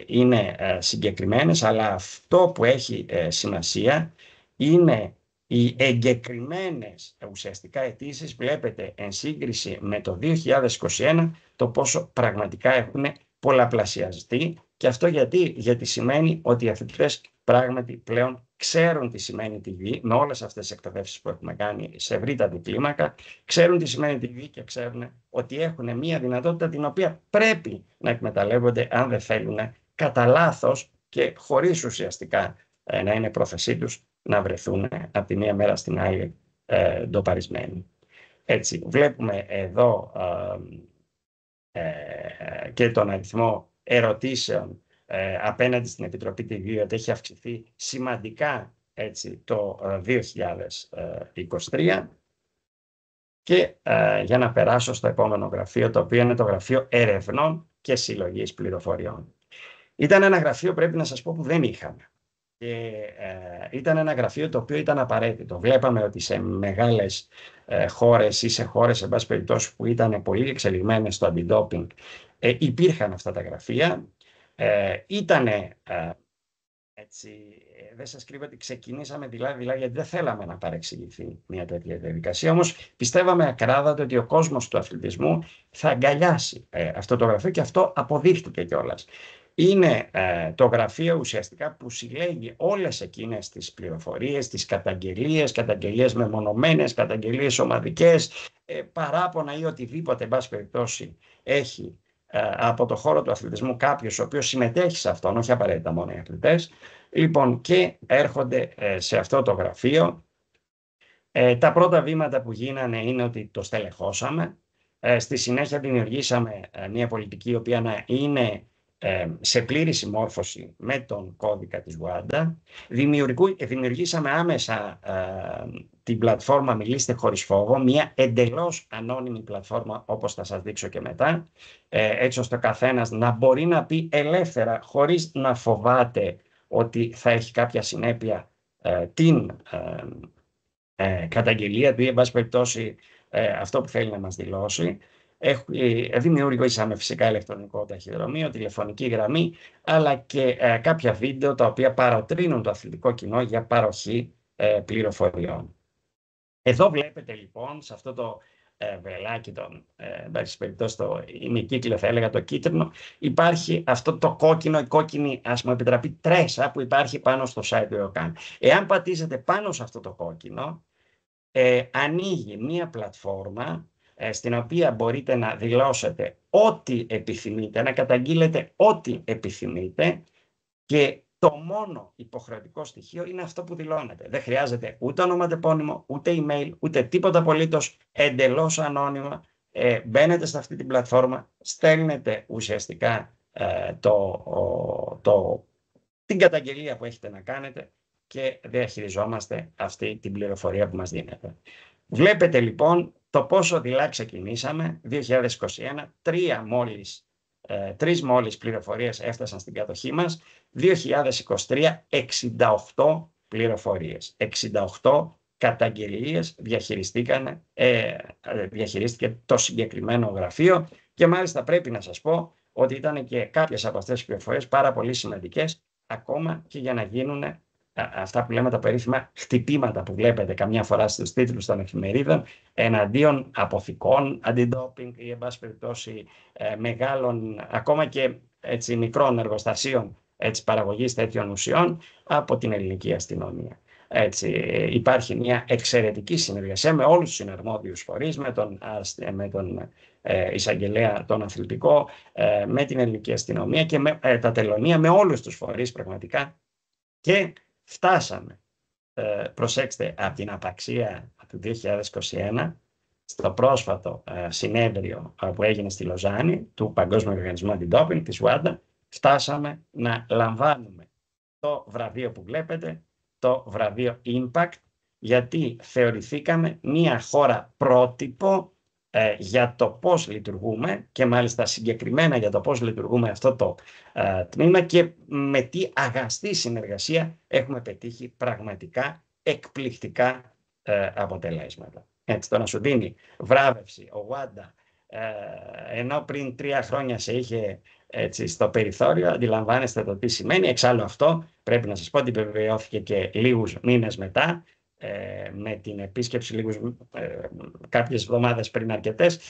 είναι συγκεκριμένες, αλλά αυτό που έχει σημασία είναι οι εγκεκριμένες ουσιαστικά αιτήσεις. Βλέπετε εν σύγκριση με το 2021 το πόσο πραγματικά έχουν πολλαπλασιαστεί, και αυτό γιατί σημαίνει ότι οι αθλητές πράγματι πλέον ξέρουν τι σημαίνει TUE, με όλες αυτές τις εκπαιδεύσεις που έχουμε κάνει σε ευρύτατη κλίμακα, ξέρουν τι σημαίνει TUE και ξέρουν ότι έχουν μία δυνατότητα την οποία πρέπει να εκμεταλλεύονται αν δεν θέλουν κατά λάθος και χωρίς ουσιαστικά να είναι πρόθεσή τους να βρεθούν από τη μία μέρα στην άλλη ντοπαρισμένοι. Έτσι, βλέπουμε εδώ και τον αριθμό ερωτήσεων απέναντι στην Επιτροπή TUE, ότι έχει αυξηθεί σημαντικά έτσι, το 2023. Και για να περάσω στο επόμενο γραφείο, το οποίο είναι το Γραφείο Ερευνών και Συλλογής Πληροφοριών. Ήταν ένα γραφείο, πρέπει να σας πω, που δεν είχαμε. Και ήταν ένα γραφείο το οποίο ήταν απαραίτητο. Βλέπαμε ότι σε μεγάλες χώρες ή σε χώρες, εν πάση περιπτώσει, που ήταν πολύ εξελιγμένες στο αντι-ντόπινγκ, υπήρχαν αυτά τα γραφεία. Ήτανε έτσι, δεν σας κρύβω ότι ξεκινήσαμε δηλαδή γιατί δεν θέλαμε να παρεξηγηθεί μια τέτοια διαδικασία. Όμως πιστεύαμε ακράδαντα ότι ο κόσμος του αθλητισμού θα αγκαλιάσει αυτό το γραφείο, και αυτό αποδείχτηκε κιόλας. Είναι το γραφείο ουσιαστικά που συλλέγει όλες εκείνες τις πληροφορίες, τις καταγγελίες μεμονωμένες, καταγγελίες ομαδικές, παράπονα ή οτιδήποτε, εν πάση περιπτώσει, έχει από το χώρο του αθλητισμού κάποιος ο οποίος συμμετέχει σε αυτόν, όχι απαραίτητα μόνο οι αθλητές, λοιπόν, και έρχονται σε αυτό το γραφείο Τα πρώτα βήματα που γίνανε είναι ότι το στελεχώσαμε. Στη συνέχεια δημιουργήσαμε μια πολιτική η οποία να είναι σε πλήρη συμμόρφωση με τον κώδικα της WADA. Δημιουργήσαμε άμεσα την πλατφόρμα Μιλήστε Χωρίς Φόβο, μια εντελώς ανώνυμη πλατφόρμα, όπως θα σας δείξω και μετά, έτσι ώστε ο καθένας να μπορεί να πει ελεύθερα, χωρίς να φοβάται ότι θα έχει κάποια συνέπεια την καταγγελία του ή, εν πάση περιπτώσει, αυτό που θέλει να μας δηλώσει. Δημιουργήσαμε φυσικά ηλεκτρονικό ταχυδρομείο, τηλεφωνική γραμμή, αλλά και κάποια βίντεο τα οποία παροτρύνουν το αθλητικό κοινό για παροχή πληροφοριών. Εδώ βλέπετε λοιπόν, σε αυτό το βελάκι, εν περιπτώσει το ημικύκλιο θα έλεγα, το κίτρινο, υπάρχει αυτό το κόκκινο, η κόκκινη, ας μου επιτραπεί, τρέσα που υπάρχει πάνω στο site του ΕΟΚΑΝ. Εάν πατήσετε πάνω σε αυτό το κόκκινο, ανοίγει μία πλατφόρμα στην οποία μπορείτε να δηλώσετε ό,τι επιθυμείτε, να καταγγείλετε ό,τι επιθυμείτε, και το μόνο υποχρεωτικό στοιχείο είναι αυτό που δηλώνετε. Δεν χρειάζεται ούτε ονοματεπώνυμο, ούτε email, ούτε τίποτα απολύτως, εντελώς ανώνυμα. Μπαίνετε σε αυτή την πλατφόρμα, στέλνετε ουσιαστικά την καταγγελία που έχετε να κάνετε και διαχειριζόμαστε αυτή την πληροφορία που μας δίνεται. Βλέπετε λοιπόν το πόσο δειλά ξεκινήσαμε. 2021, τρεις μόλις πληροφορίες έφτασαν στην κατοχή μας. 2023, 68 πληροφορίες. 68 καταγγελίες διαχειρίστηκε το συγκεκριμένο γραφείο, και μάλιστα πρέπει να σας πω ότι ήταν και κάποιες από αυτές τις πληροφορίες πάρα πολύ σημαντικές, ακόμα και για να γίνουν αυτά που λέμε τα περίφημα χτυπήματα που βλέπετε καμιά φορά στους τίτλους των εφημερίδων εναντίον αποθηκών αντιντόπινγκ ή, εν πάση περιπτώσει, μεγάλων, ακόμα και έτσι, μικρών εργοστασίων παραγωγής τέτοιων ουσιών από την ελληνική αστυνομία. Έτσι, υπάρχει μια εξαιρετική συνεργασία με όλους τους συναρμόδιους φορείς, με τον εισαγγελέα, τον αθλητικό, με την ελληνική αστυνομία και με τα τελωνεία, με όλους τους φορείς πραγματικά. Και φτάσαμε, προσέξτε, από την απαξία του 2021 στο πρόσφατο συνέδριο που έγινε στη Λοζάνη του Παγκόσμιου Οργανισμού Αντιντόπινγκ, της WADA, φτάσαμε να λαμβάνουμε το βραβείο που βλέπετε, το βραβείο Impact, γιατί θεωρηθήκαμε μια χώρα πρότυπο για το πώς λειτουργούμε, και μάλιστα συγκεκριμένα για το πώς λειτουργούμε αυτό το τμήμα, και με τι αγαστή συνεργασία έχουμε πετύχει πραγματικά εκπληκτικά αποτελέσματα. Έτσι, το να σου δίνει βράβευση ο WADA, ενώ πριν 3 χρόνια σε είχε έτσι στο περιθώριο, αντιλαμβάνεστε το τι σημαίνει. Εξάλλου αυτό πρέπει να σας πω ότι επιβεβαιώθηκε και λίγους μήνες μετά, με την επίσκεψη κάποιες εβδομάδες πριν, αρκετές,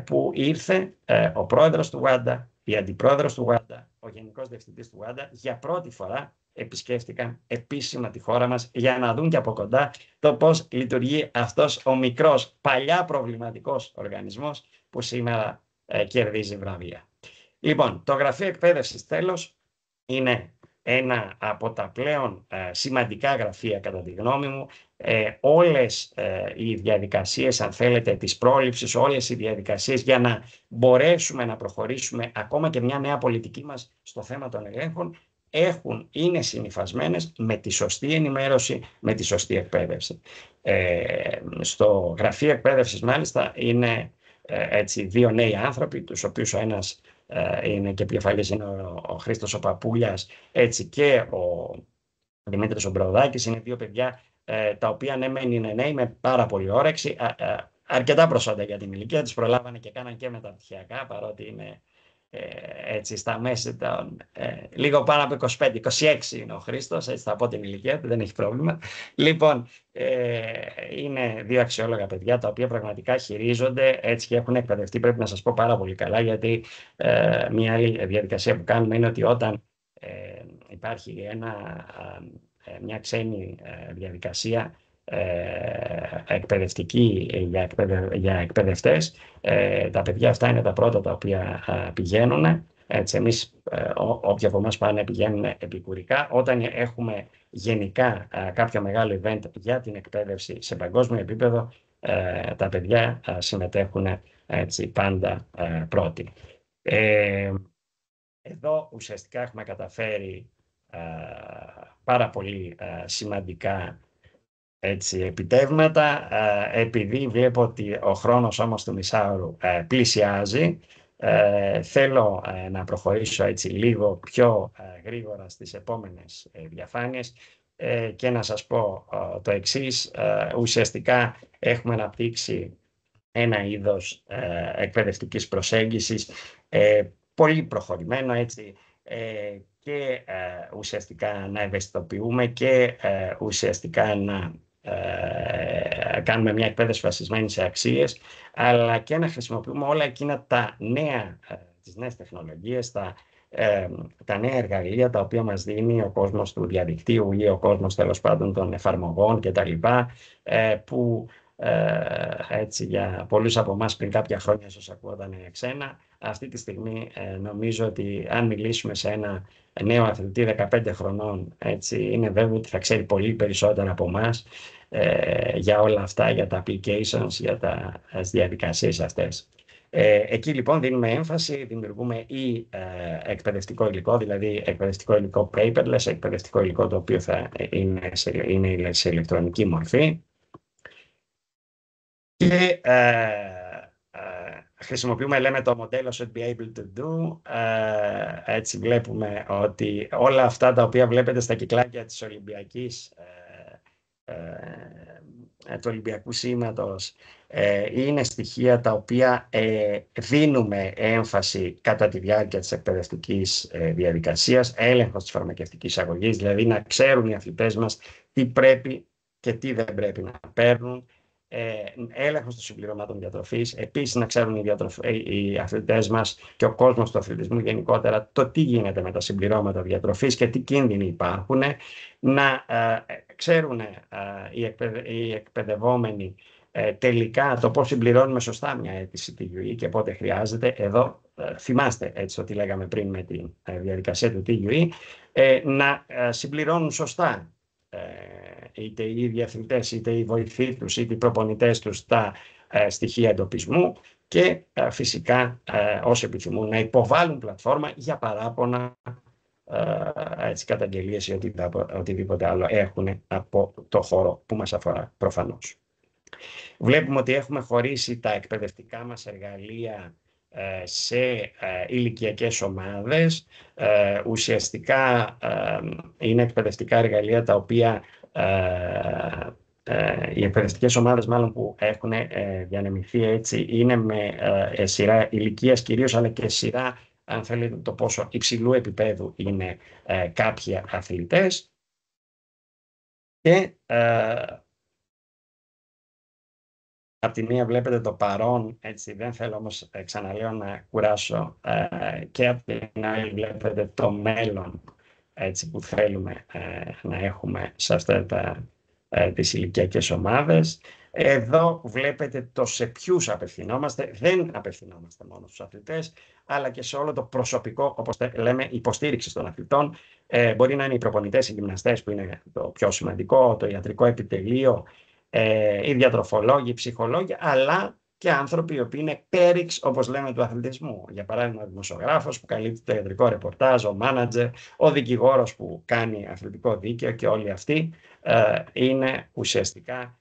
που ήρθε ο πρόεδρος του WADA, η αντιπρόεδρος του WADA, ο γενικός διευθυντής του WADA, για πρώτη φορά επισκέφτηκαν επίσημα τη χώρα μας για να δουν και από κοντά το πώς λειτουργεί αυτός ο μικρός, παλιά προβληματικός οργανισμός που σήμερα κερδίζει βραβεία. Λοιπόν, το Γραφείο Εκπαίδευσης, τέλος, είναι ένα από τα πλέον σημαντικά γραφεία, κατά τη γνώμη μου. Όλες οι διαδικασίες, αν θέλετε, της πρόληψης, όλες οι διαδικασίες για να μπορέσουμε να προχωρήσουμε ακόμα και μια νέα πολιτική μας στο θέμα των ελέγχων, είναι συνυφασμένες με τη σωστή ενημέρωση, με τη σωστή εκπαίδευση. Στο Γραφείο Εκπαίδευσης, μάλιστα, είναι έτσι 2 νέοι άνθρωποι, τους οποίους ο ένας είναι και επικεφαλής, είναι ο Χρήστος ο Παπούλιας, έτσι, και ο Δημήτρης ο Μπροδάκης. Είναι 2 παιδιά τα οποία ναι μεν είναι νέοι με πάρα πολύ όρεξη, αρκετά προσόντα για την ηλικία τους, προλάβανε και κάναν και μεταπτυχιακά, παρότι είναι έτσι στα μέση των λίγο πάνω από 25, 26 είναι ο Χρήστος, έτσι θα πω την ηλικία του, δεν έχει πρόβλημα. Λοιπόν, είναι 2 αξιόλογα παιδιά τα οποία πραγματικά χειρίζονται, έτσι, και έχουν εκπαιδευτεί, πρέπει να σας πω, πάρα πολύ καλά, γιατί μια άλλη διαδικασία που κάνουμε είναι ότι όταν υπάρχει μια ξένη διαδικασία εκπαιδευτική για εκπαιδευτές, τα παιδιά αυτά είναι τα πρώτα τα οποία πηγαίνουν Έτσι, εμείς, όποιοι από εμάς πάνε πηγαίνουν επικουρικά. Όταν έχουμε γενικά κάποιο μεγάλο event για την εκπαίδευση σε παγκόσμιο επίπεδο, τα παιδιά συμμετέχουν έτσι, πάντα πρώτοι. Εδώ ουσιαστικά έχουμε καταφέρει πάρα πολύ σημαντικά έτσι, επιτεύγματα. Επειδή βλέπω ότι ο χρόνος όμως του μισάωρου πλησιάζει, θέλω να προχωρήσω έτσι λίγο πιο γρήγορα στις επόμενες διαφάνειες και να σας πω το εξής. Ουσιαστικά έχουμε αναπτύξει ένα είδος εκπαιδευτικής προσέγγισης πολύ προχωρημένο, έτσι, και ουσιαστικά να ευαισθητοποιούμε και ουσιαστικά να κάνουμε μια εκπαίδευση βασισμένη σε αξίες, αλλά και να χρησιμοποιούμε όλα εκείνα τα νέα, τις νέες τεχνολογίες, τα νέα εργαλεία τα οποία μας δίνει ο κόσμος του διαδικτύου ή ο κόσμος τέλος πάντων των εφαρμογών κτλ. Που έτσι, για πολλούς από εμάς πριν κάποια χρόνια ίσως ακούγονταν ξένα. Αυτή τη στιγμή νομίζω ότι αν μιλήσουμε σε ένα νέο αθλητή 15 χρονών, έτσι, είναι βέβαιο ότι θα ξέρει πολύ περισσότερα από εμάς για όλα αυτά, για τα applications, για τις διαδικασίες αυτές. Εκεί λοιπόν δίνουμε έμφαση, δημιουργούμε ή εκπαιδευτικό υλικό, δηλαδή εκπαιδευτικό υλικό paperless, εκπαιδευτικό υλικό το οποίο θα είναι σε ηλεκτρονική μορφή, και χρησιμοποιούμε, λέμε, το μοντέλο should be able to do. Έτσι βλέπουμε ότι όλα αυτά τα οποία βλέπετε στα κυκλάκια της Ολυμπιακής, του Ολυμπιακού σήματος, είναι στοιχεία τα οποία δίνουμε έμφαση κατά τη διάρκεια της εκπαιδευτικής διαδικασίας, έλεγχος της φαρμακευτικής αγωγής, δηλαδή να ξέρουν οι αθλητές μας τι πρέπει και τι δεν πρέπει να παίρνουν, έλεγχος των συμπληρωμάτων διατροφής, επίσης να ξέρουν οι αθλητές μας και ο κόσμος του αθλητισμού γενικότερα το τι γίνεται με τα συμπληρώματα διατροφής και τι κίνδυνοι υπάρχουν, να ξέρουν οι εκπαιδευόμενοι τελικά το πώς συμπληρώνουμε σωστά μια αίτηση TUE και πότε χρειάζεται. Εδώ θυμάστε έτσι ότι λέγαμε πριν με τη διαδικασία του TUE, να συμπληρώνουν σωστά είτε οι ίδιοι αθλητές, είτε οι βοηθοί τους, είτε οι προπονητές τους τα στοιχεία εντοπισμού και φυσικά όσοι επιθυμούν να υποβάλουν πλατφόρμα για παράπονα, έτσι, καταγγελίες ή οτιδήποτε άλλο έχουν από το χώρο που μας αφορά προφανώς. Βλέπουμε ότι έχουμε χωρίσει τα εκπαιδευτικά μας εργαλεία σε ηλικιακές ομάδες. Ουσιαστικά είναι εκπαιδευτικά εργαλεία τα οποία οι εκπαιδευτικές ομάδες μάλλον που έχουν διανεμηθεί έτσι είναι με σειρά ηλικίας κυρίως, αλλά και σειρά, αν θέλετε, το πόσο υψηλού επίπεδου είναι κάποιοι αθλητές. Και από τη μία βλέπετε το παρόν, έτσι, δεν θέλω όμως ξαναλέω να κουράσω, και από την άλλη βλέπετε το μέλλον, έτσι, που θέλουμε να έχουμε σε αυτά τις ηλικιακές ομάδες. Εδώ βλέπετε το σε ποιους απευθυνόμαστε. Δεν απευθυνόμαστε μόνο στους αθλητές, αλλά και σε όλο το προσωπικό, όπως λέμε, υποστήριξη των αθλητών. Μπορεί να είναι οι προπονητές, οι γυμναστές που είναι το πιο σημαντικό, το ιατρικό επιτελείο, οι διατροφολόγοι, οι ψυχολόγοι, αλλά και άνθρωποι οι οποίοι είναι πέριξ, όπως λέμε, του αθλητισμού. Για παράδειγμα, ο δημοσιογράφος που καλύπτει το ιατρικό ρεπορτάζ, ο μάνατζερ, ο δικηγόρος που κάνει αθλητικό δίκαιο, και όλοι αυτοί είναι ουσιαστικά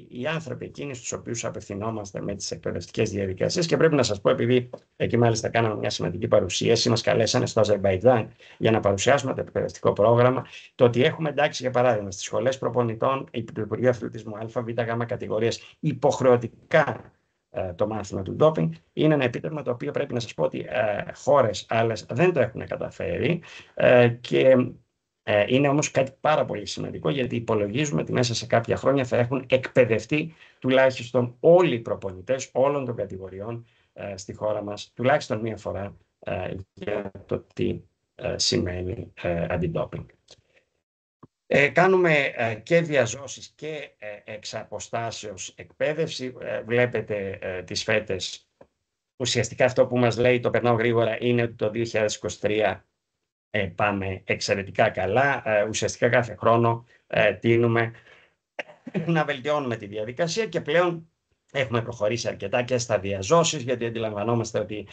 οι άνθρωποι εκείνοι στους οποίους απευθυνόμαστε με τις εκπαιδευτικές διαδικασίες. Και πρέπει να σας πω, επειδή εκεί μάλιστα κάναμε μια σημαντική παρουσίαση, μας καλέσανε στο Αζερμπαϊτζάν για να παρουσιάσουμε το εκπαιδευτικό πρόγραμμα, το ότι έχουμε εντάξει, για παράδειγμα, στις σχολές προπονητών, το Υπουργείο Αθλητισμού Α, Β, Γ κατηγορίες υποχρεωτικά το μάθημα του ντόπινγκ, είναι ένα επίτευγμα το οποίο πρέπει να σας πω ότι χώρες άλλες δεν το έχουν καταφέρει, και είναι όμως κάτι πάρα πολύ σημαντικό, γιατί υπολογίζουμε ότι μέσα σε κάποια χρόνια θα έχουν εκπαιδευτεί τουλάχιστον όλοι οι προπονητές όλων των κατηγοριών στη χώρα μας, τουλάχιστον μία φορά, για το τι σημαίνει αντιντόπινγκ. Κάνουμε και διαζώσεις και εξ αποστάσεως εκπαίδευση. Βλέπετε τις φέτες ουσιαστικά αυτό που μας λέει, το περνάω γρήγορα, είναι ότι το 2023 πάμε εξαιρετικά καλά. Ουσιαστικά κάθε χρόνο τείνουμε να βελτιώνουμε τη διαδικασία και πλέον έχουμε προχωρήσει αρκετά και στα διαζώσεις, γιατί αντιλαμβανόμαστε ότι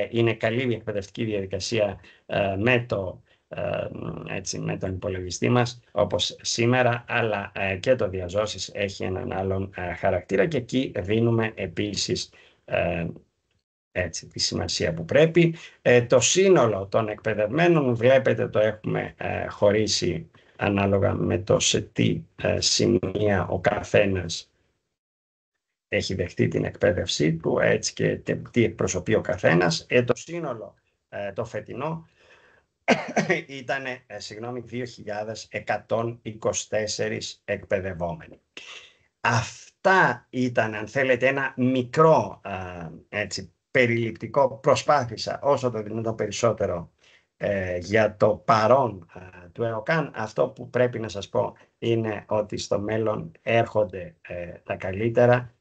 είναι καλή η εκπαιδευτική διαδικασία με τον υπολογιστή μας, όπως σήμερα, αλλά και το διαζώσεις έχει έναν άλλον χαρακτήρα και εκεί δίνουμε επίσης τη σημασία που πρέπει. Το σύνολο των εκπαιδευμένων, βλέπετε, το έχουμε χωρίσει ανάλογα με το σε τι σημεία ο καθένας έχει δεχτεί την εκπαίδευσή του, έτσι, και τι εκπροσωπεί ο καθένας. Το σύνολο το φετινό ήταν 2.124 εκπαιδευόμενοι. Αυτά ήταν, αν θέλετε, ένα μικρό περιληπτικό. Προσπάθησα όσο το δυνατόν περισσότερο για το παρόν του ΕΟΚΑΝ. Αυτό που πρέπει να σας πω είναι ότι στο μέλλον έρχονται τα καλύτερα.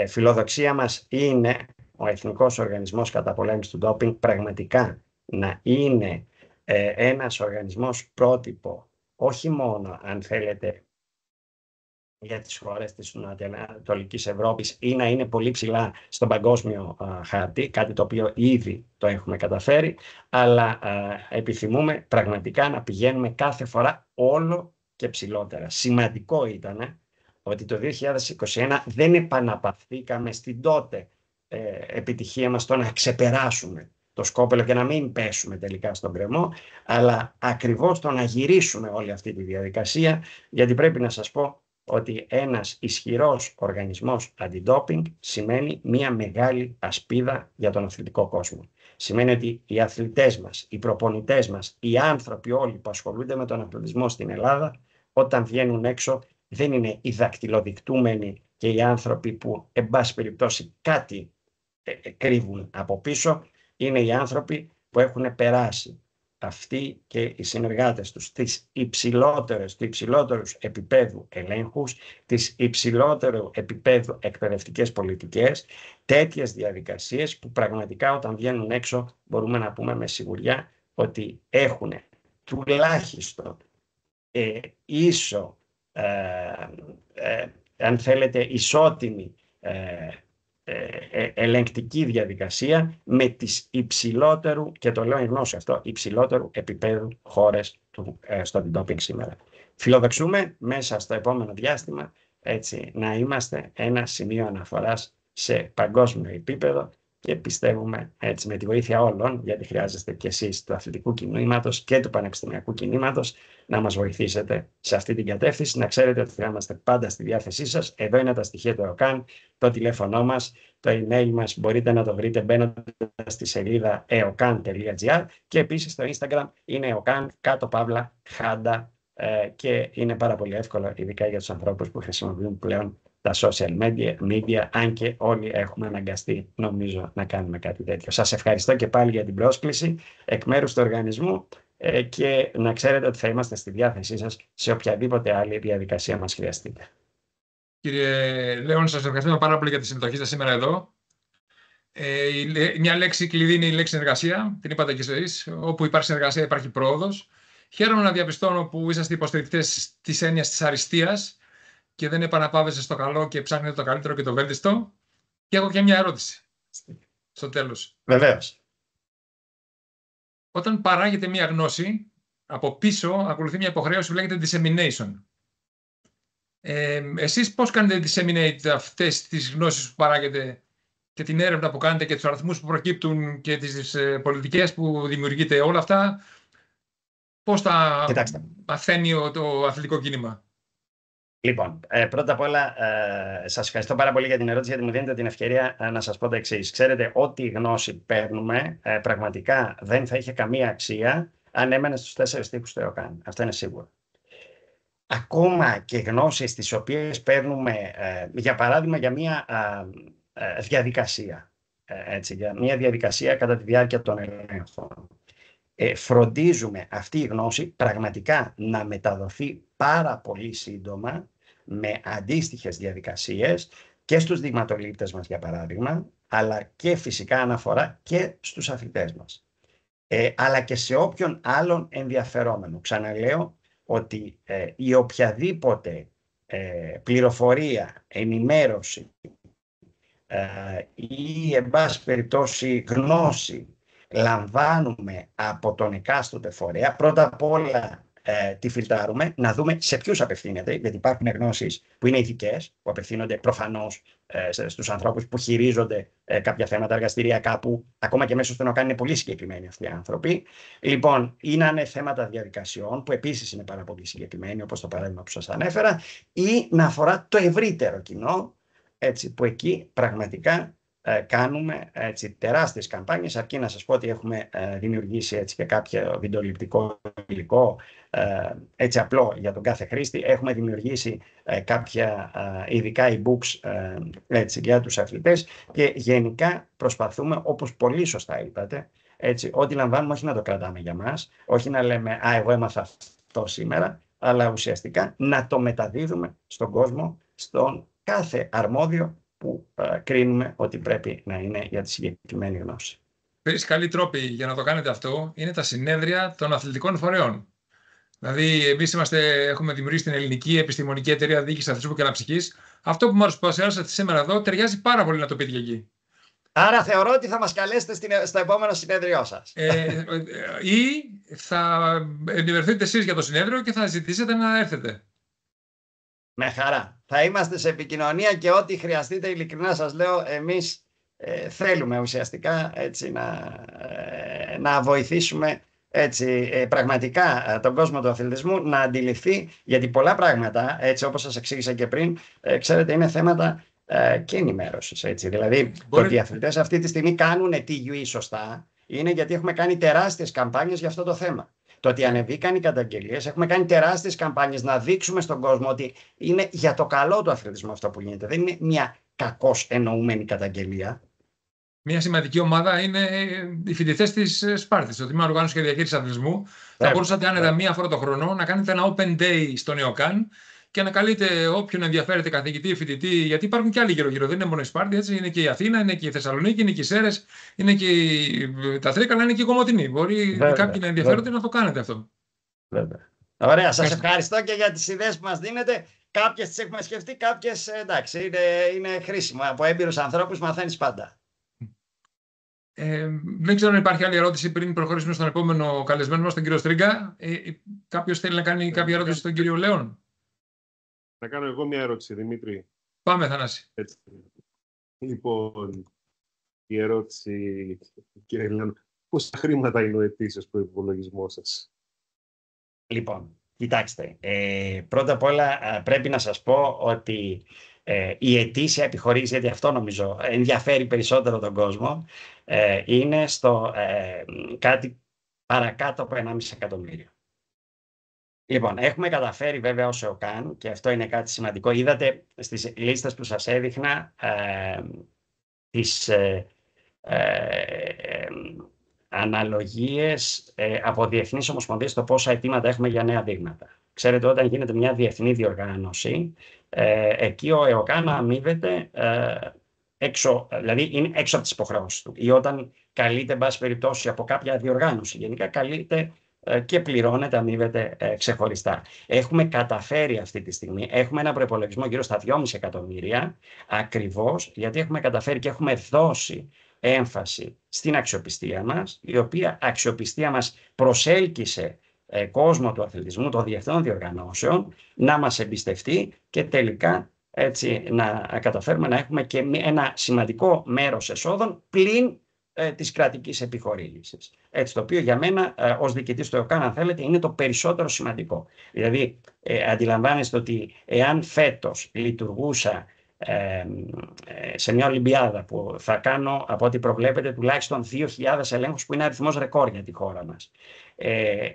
Φιλοδοξία μας είναι ο Εθνικός Οργανισμός Καταπολέμησης του Ντόπινγκ πραγματικά να είναι ένας οργανισμός πρότυπο, όχι μόνο, αν θέλετε, για τις χώρες της Ανατολικής Ευρώπης, ή να είναι πολύ ψηλά στον παγκόσμιο χάρτη, κάτι το οποίο ήδη το έχουμε καταφέρει, αλλά επιθυμούμε πραγματικά να πηγαίνουμε κάθε φορά όλο και ψηλότερα. Σημαντικό ήταν ότι το 2021 δεν επαναπαυθήκαμε στην τότε επιτυχία μας το να ξεπεράσουμε το σκόπελο και να μην πέσουμε τελικά στον κρεμό, αλλά ακριβώς το να γυρίσουμε όλη αυτή τη διαδικασία, γιατί πρέπει να σας πω ότι ένας ισχυρός οργανισμός αντιντόπινγκ σημαίνει μια μεγάλη ασπίδα για τον αθλητικό κόσμο. Σημαίνει ότι οι αθλητές μας, οι προπονητές μας, οι άνθρωποι όλοι που ασχολούνται με τον αθλητισμό στην Ελλάδα, όταν βγαίνουν έξω, δεν είναι οι δακτυλοδεικτούμενοι και οι άνθρωποι που, εν πάση περιπτώσει, κάτι κρύβουν από πίσω. Είναι οι άνθρωποι που έχουν περάσει, αυτοί και οι συνεργάτες τους, του υψηλότερους επίπεδου ελέγχους, τις υψηλότερου επίπεδου εκπαιδευτικές πολιτικές, τέτοιες διαδικασίες που πραγματικά όταν βγαίνουν έξω μπορούμε να πούμε με σιγουριά ότι έχουν τουλάχιστον αν θέλετε, ισότιμη ελεγκτική διαδικασία με τις υψηλότερου, και το λέω εν γνώση αυτό, υψηλότερου επίπεδου χώρες στο αντιντόπινγκ σήμερα. Φιλοδοξούμε μέσα στο επόμενο διάστημα να είμαστε ένα σημείο αναφοράς σε παγκόσμιο επίπεδο και πιστεύουμε με τη βοήθεια όλων, γιατί χρειάζεστε και εσείς του αθλητικού κινήματος και του πανεπιστημιακού κινήματος να μας βοηθήσετε σε αυτή την κατεύθυνση. Να ξέρετε ότι θα είμαστε πάντα στη διάθεσή σας. Εδώ είναι τα στοιχεία του ΕΟΚΑΝ, το τηλέφωνό μας, το email μας, μπορείτε να το βρείτε μπαίνοντας στη σελίδα eokan.gr και επίσης στο Instagram είναι eokan_Handa και είναι πάρα πολύ εύκολο, ειδικά για τους ανθρώπους που χρησιμοποιούν πλέον τα social media, αν και όλοι έχουμε αναγκαστεί, νομίζω, να κάνουμε κάτι τέτοιο. Σας ευχαριστώ και πάλι για την πρόσκληση εκ μέρους του οργανισμού και να ξέρετε ότι θα είμαστε στη διάθεσή σας σε οποιαδήποτε άλλη διαδικασία μας χρειαστείτε. Κύριε Λέων, σας ευχαριστούμε πάρα πολύ για τη συμμετοχή σας σήμερα εδώ. Μια λέξη κλειδί είναι η λέξη συνεργασία, την είπατε και εσείς. Όπου υπάρχει συνεργασία υπάρχει πρόοδος. Χαίρομαι να διαπιστώνω που είσαστε υποστηρικτές της έννοιας της αριστείας και δεν επαναπάβεσαι στο καλό και ψάχνετε το καλύτερο και το βέλτιστο. Και έχω και μια ερώτηση στο τέλος. Βεβαίως. Όταν παράγεται μια γνώση, από πίσω ακολουθεί μια υποχρέωση που λέγεται dissemination. Εσείς πώς κάνετε disseminate αυτές τις γνώσεις που παράγετε και την έρευνα που κάνετε και τους αριθμούς που προκύπτουν και τις πολιτικές που δημιουργείτε, όλα αυτά, πώς τα μαθαίνει το αθλητικό κίνημα? Λοιπόν, πρώτα απ' όλα σας ευχαριστώ πάρα πολύ για την ερώτηση, γιατί μου δίνετε την ευκαιρία να σας πω το εξής. Ξέρετε, ό,τι γνώση παίρνουμε πραγματικά δεν θα είχε καμία αξία αν έμενε στους 4 τοίχους του ΕΟΚΑΝ. Αυτό είναι σίγουρο. Ακόμα και γνώσεις τις οποίες παίρνουμε, για παράδειγμα, για μια διαδικασία, για μια διαδικασία κατά τη διάρκεια των ελέγχων. Φροντίζουμε αυτή η γνώση πραγματικά να μεταδοθεί πάρα πολύ σύντομα με αντίστοιχες διαδικασίες και στους δειγματολήπτες μας, για παράδειγμα, αλλά και φυσικά αναφορά και στους αθλητές μας. Αλλά και σε όποιον άλλον ενδιαφερόμενο. Ξαναλέω ότι η οποιαδήποτε πληροφορία, ενημέρωση ή εν πάση περιπτώσει γνώση λαμβάνουμε από τον εκάστοτε φορέα, πρώτα απ' όλα τη φιλτράρουμε, να δούμε σε ποιους απευθύνεται, γιατί υπάρχουν γνώσεις που είναι ηθικές, που απευθύνονται προφανώς στους ανθρώπους που χειρίζονται κάποια θέματα εργαστηριακά, που ακόμα και μέσω στον ΟΚΑΝ είναι πολύ συγκεκριμένοι αυτοί οι άνθρωποι. Λοιπόν, είναι θέματα διαδικασιών, που επίσης είναι πάρα πολύ συγκεκριμένοι, όπως το παράδειγμα που σας ανέφερα, ή να αφορά το ευρύτερο κοινό, έτσι, που εκεί πραγματικά κάνουμε τεράστιες καμπάνιες, αρκεί να σας πω ότι έχουμε δημιουργήσει έτσι, και κάποιο βιντεοληπτικό υλικό έτσι απλό για τον κάθε χρήστη. Έχουμε δημιουργήσει κάποια ειδικά e-books έτσι, για τους αθλητές και γενικά προσπαθούμε, όπως πολύ σωστά είπατε, έτσι, ό,τι λαμβάνουμε όχι να το κρατάμε για μας, όχι να λέμε «Α, εγώ έμαθα αυτό σήμερα», αλλά ουσιαστικά να το μεταδίδουμε στον κόσμο, στον κάθε αρμόδιο που κρίνουμε ότι πρέπει να είναι για τη συγκεκριμένη γνώση. Καλοί τρόποι για να το κάνετε αυτό είναι τα συνέδρια των αθλητικών φορέων. Δηλαδή, εμείς έχουμε δημιουργήσει την Ελληνική Επιστημονική Εταιρεία Διοίκησης Αθλητισμού και Αναψυχής. Αυτό που μας παρουσιάσατε σήμερα εδώ ταιριάζει πάρα πολύ να το πείτε και εκεί. Άρα θεωρώ ότι θα μας καλέσετε στο επόμενο συνέδριό σας. Ή θα ενημερωθείτε εσείς για το συνέδριο και θα ζητήσετε να έρθετε. Με χαρά. Θα είμαστε σε επικοινωνία και ό,τι χρειαστείτε, ειλικρινά σας λέω, εμείς θέλουμε ουσιαστικά έτσι, να βοηθήσουμε έτσι, πραγματικά τον κόσμο του αθλητισμού να αντιληφθεί, γιατί πολλά πράγματα, έτσι όπως σας εξήγησα και πριν, ξέρετε, είναι θέματα και ενημέρωσης. Έτσι. Δηλαδή, το ότι οι αθλητές αυτή τη στιγμή κάνουν TUE σωστά, είναι γιατί έχουμε κάνει τεράστιες καμπάνιες για αυτό το θέμα. Το ότι ανεβήκαν οι καταγγελίες, έχουμε κάνει τεράστιες καμπάνιες να δείξουμε στον κόσμο ότι είναι για το καλό του αθλητισμού αυτό που γίνεται. Δεν είναι μια κακώς εννοούμενη καταγγελία. Μια σημαντική ομάδα είναι οι φοιτητές της Σπάρτης, το Τμήμα Οργάνωσης και Διαχείρισης Αθλητισμού. Θα μπορούσατε άνετα μία φορά το χρόνο να κάνετε ένα Open Day στον ΕΟΚΑΝ και να καλείτε όποιον ενδιαφέρεται, καθηγητή ή φοιτητή, γιατί υπάρχουν και άλλοι γύρω-γύρω. Δεν είναι μόνο η Σπάρτη, έτσι. Είναι και η Αθήνα, είναι και η Θεσσαλονίκη, είναι και οι Σέρρες, είναι και τα Τρίκαλα, είναι και η Κομοτηνή. Μπορεί κάποιοι να ενδιαφέρονται να το κάνετε αυτό. Βέβαια. Ωραία, σας ευχαριστώ και για τις ιδέες που μας δίνετε. Κάποιες τις έχουμε σκεφτεί, κάποιες εντάξει, είναι χρήσιμο. Από έμπειρους ανθρώπους μαθαίνεις πάντα. Δεν ξέρω αν υπάρχει άλλη ερώτηση πριν προχωρήσουμε στον επόμενο καλεσμένο μας, τον κύριο Στρίγκα. Κάποιος θέλει να κάνει κάποια ερώτηση στον κύριο Λέων? Να κάνω εγώ μια ερώτηση, Δημήτρη. Πάμε, Θανάση. Έτσι. Λοιπόν, η ερώτηση, κύριε Λέων, πόσα χρήματα είναι ο ετήσιος προϋπολογισμός σας? Λοιπόν, κοιτάξτε, πρώτα απ' όλα πρέπει να σας πω ότι η ετήσια επιχορήγηση, γιατί αυτό νομίζω ενδιαφέρει περισσότερο τον κόσμο, είναι στο κάτι παρακάτω από 1,5 εκατομμύριο. Λοιπόν, έχουμε καταφέρει βέβαια ως ΕΟΚΑΝ, και αυτό είναι κάτι σημαντικό. Είδατε στις λίστες που σας έδειχνα τις αναλογίες από διεθνείς ομοσπονδίες στο πόσα αιτήματα έχουμε για νέα δείγματα. Ξέρετε, όταν γίνεται μια διεθνή διοργάνωση, εκεί ο ΕΟΚΑΝ αμείβεται έξω, δηλαδή είναι έξω από τις υποχρεώσεις του. Ή όταν καλείται, εν πάση περιπτώσει, από κάποια διοργάνωση, γενικά καλείται και πληρώνεται, αμείβεται ξεχωριστά. Έχουμε καταφέρει αυτή τη στιγμή, έχουμε ένα προϋπολογισμό γύρω στα 2,5 εκατομμύρια, ακριβώς γιατί έχουμε καταφέρει και έχουμε δώσει έμφαση στην αξιοπιστία μας, η οποία αξιοπιστία μας προσέλκυσε κόσμο του αθλητισμού, των διεθνών διοργανώσεων, να μας εμπιστευτεί και τελικά έτσι να καταφέρουμε να έχουμε και ένα σημαντικό μέρος εσόδων πλην της κρατικής επιχορήγησης. Έτσι, το οποίο για μένα ως διοικητής του ΕΟΚΑΝ, αν θέλετε, είναι το περισσότερο σημαντικό. Δηλαδή, αντιλαμβάνεστε ότι εάν φέτος λειτουργούσα σε μια Ολυμπιάδα που θα κάνω, από ό,τι προβλέπετε, τουλάχιστον 2.000 ελέγχους, που είναι αριθμός ρεκόρ για τη χώρα μας.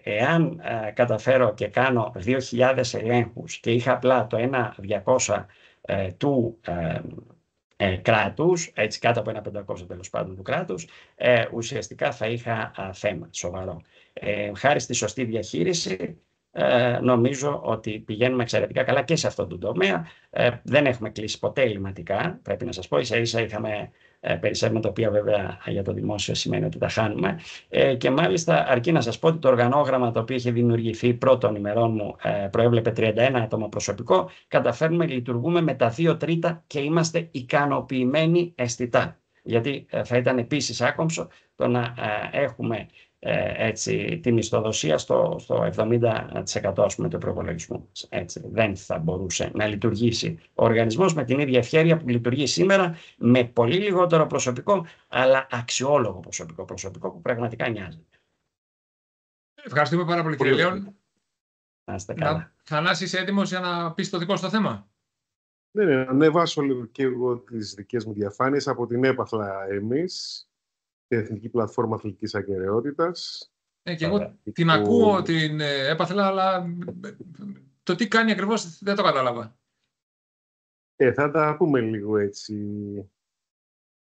Εάν καταφέρω και κάνω 2.000 ελέγχους και είχα απλά το 1.200 του κράτους, έτσι κάτω από 1.500 τέλος πάντων του κράτους, ουσιαστικά θα είχα θέμα σοβαρό. Χάρη στη σωστή διαχείριση, νομίζω ότι πηγαίνουμε εξαιρετικά καλά και σε αυτό το τομέα. Δεν έχουμε κλείσει ποτέ ελληματικά, πρέπει να σας πω. Ίσα ίσα είχαμε περισσεύουμε, τα οποία βέβαια για το δημόσιο σημαίνει ότι τα χάνουμε. Και μάλιστα αρκεί να σας πω ότι το οργανόγραμμα το οποίο είχε δημιουργηθεί πρώτων ημερών μου προέβλεπε 31 άτομα προσωπικό. Καταφέρνουμε, λειτουργούμε με τα 2/3 και είμαστε ικανοποιημένοι αισθητά. Γιατί θα ήταν επίσης άκομψο το να έχουμε έτσι, τη μισθοδοσία στο 70% ας πούμε, του προπολογισμού. Έτσι, δεν θα μπορούσε να λειτουργήσει ο οργανισμός με την ίδια ευχέρεια που λειτουργεί σήμερα, με πολύ λιγότερο προσωπικό, αλλά αξιόλογο προσωπικό που πραγματικά νοιάζει. Ευχαριστούμε πάρα πολύ, κύριε Λέων. Να είστε καλά. Θανάση, είσαι έτοιμος για να πεις το δικό σου το θέμα? Ναι, να ανεβάσω λίγο και εγώ τις δικές μου διαφάνειες από την έπαθλα εμείς, την Εθνική Πλατφόρμα Αθλητικής Ακεραιότητας. Και εγώ την ακούω, την έπαθλα, αλλά το τι κάνει ακριβώς δεν το κατάλαβα. Θα τα πούμε λίγο έτσι.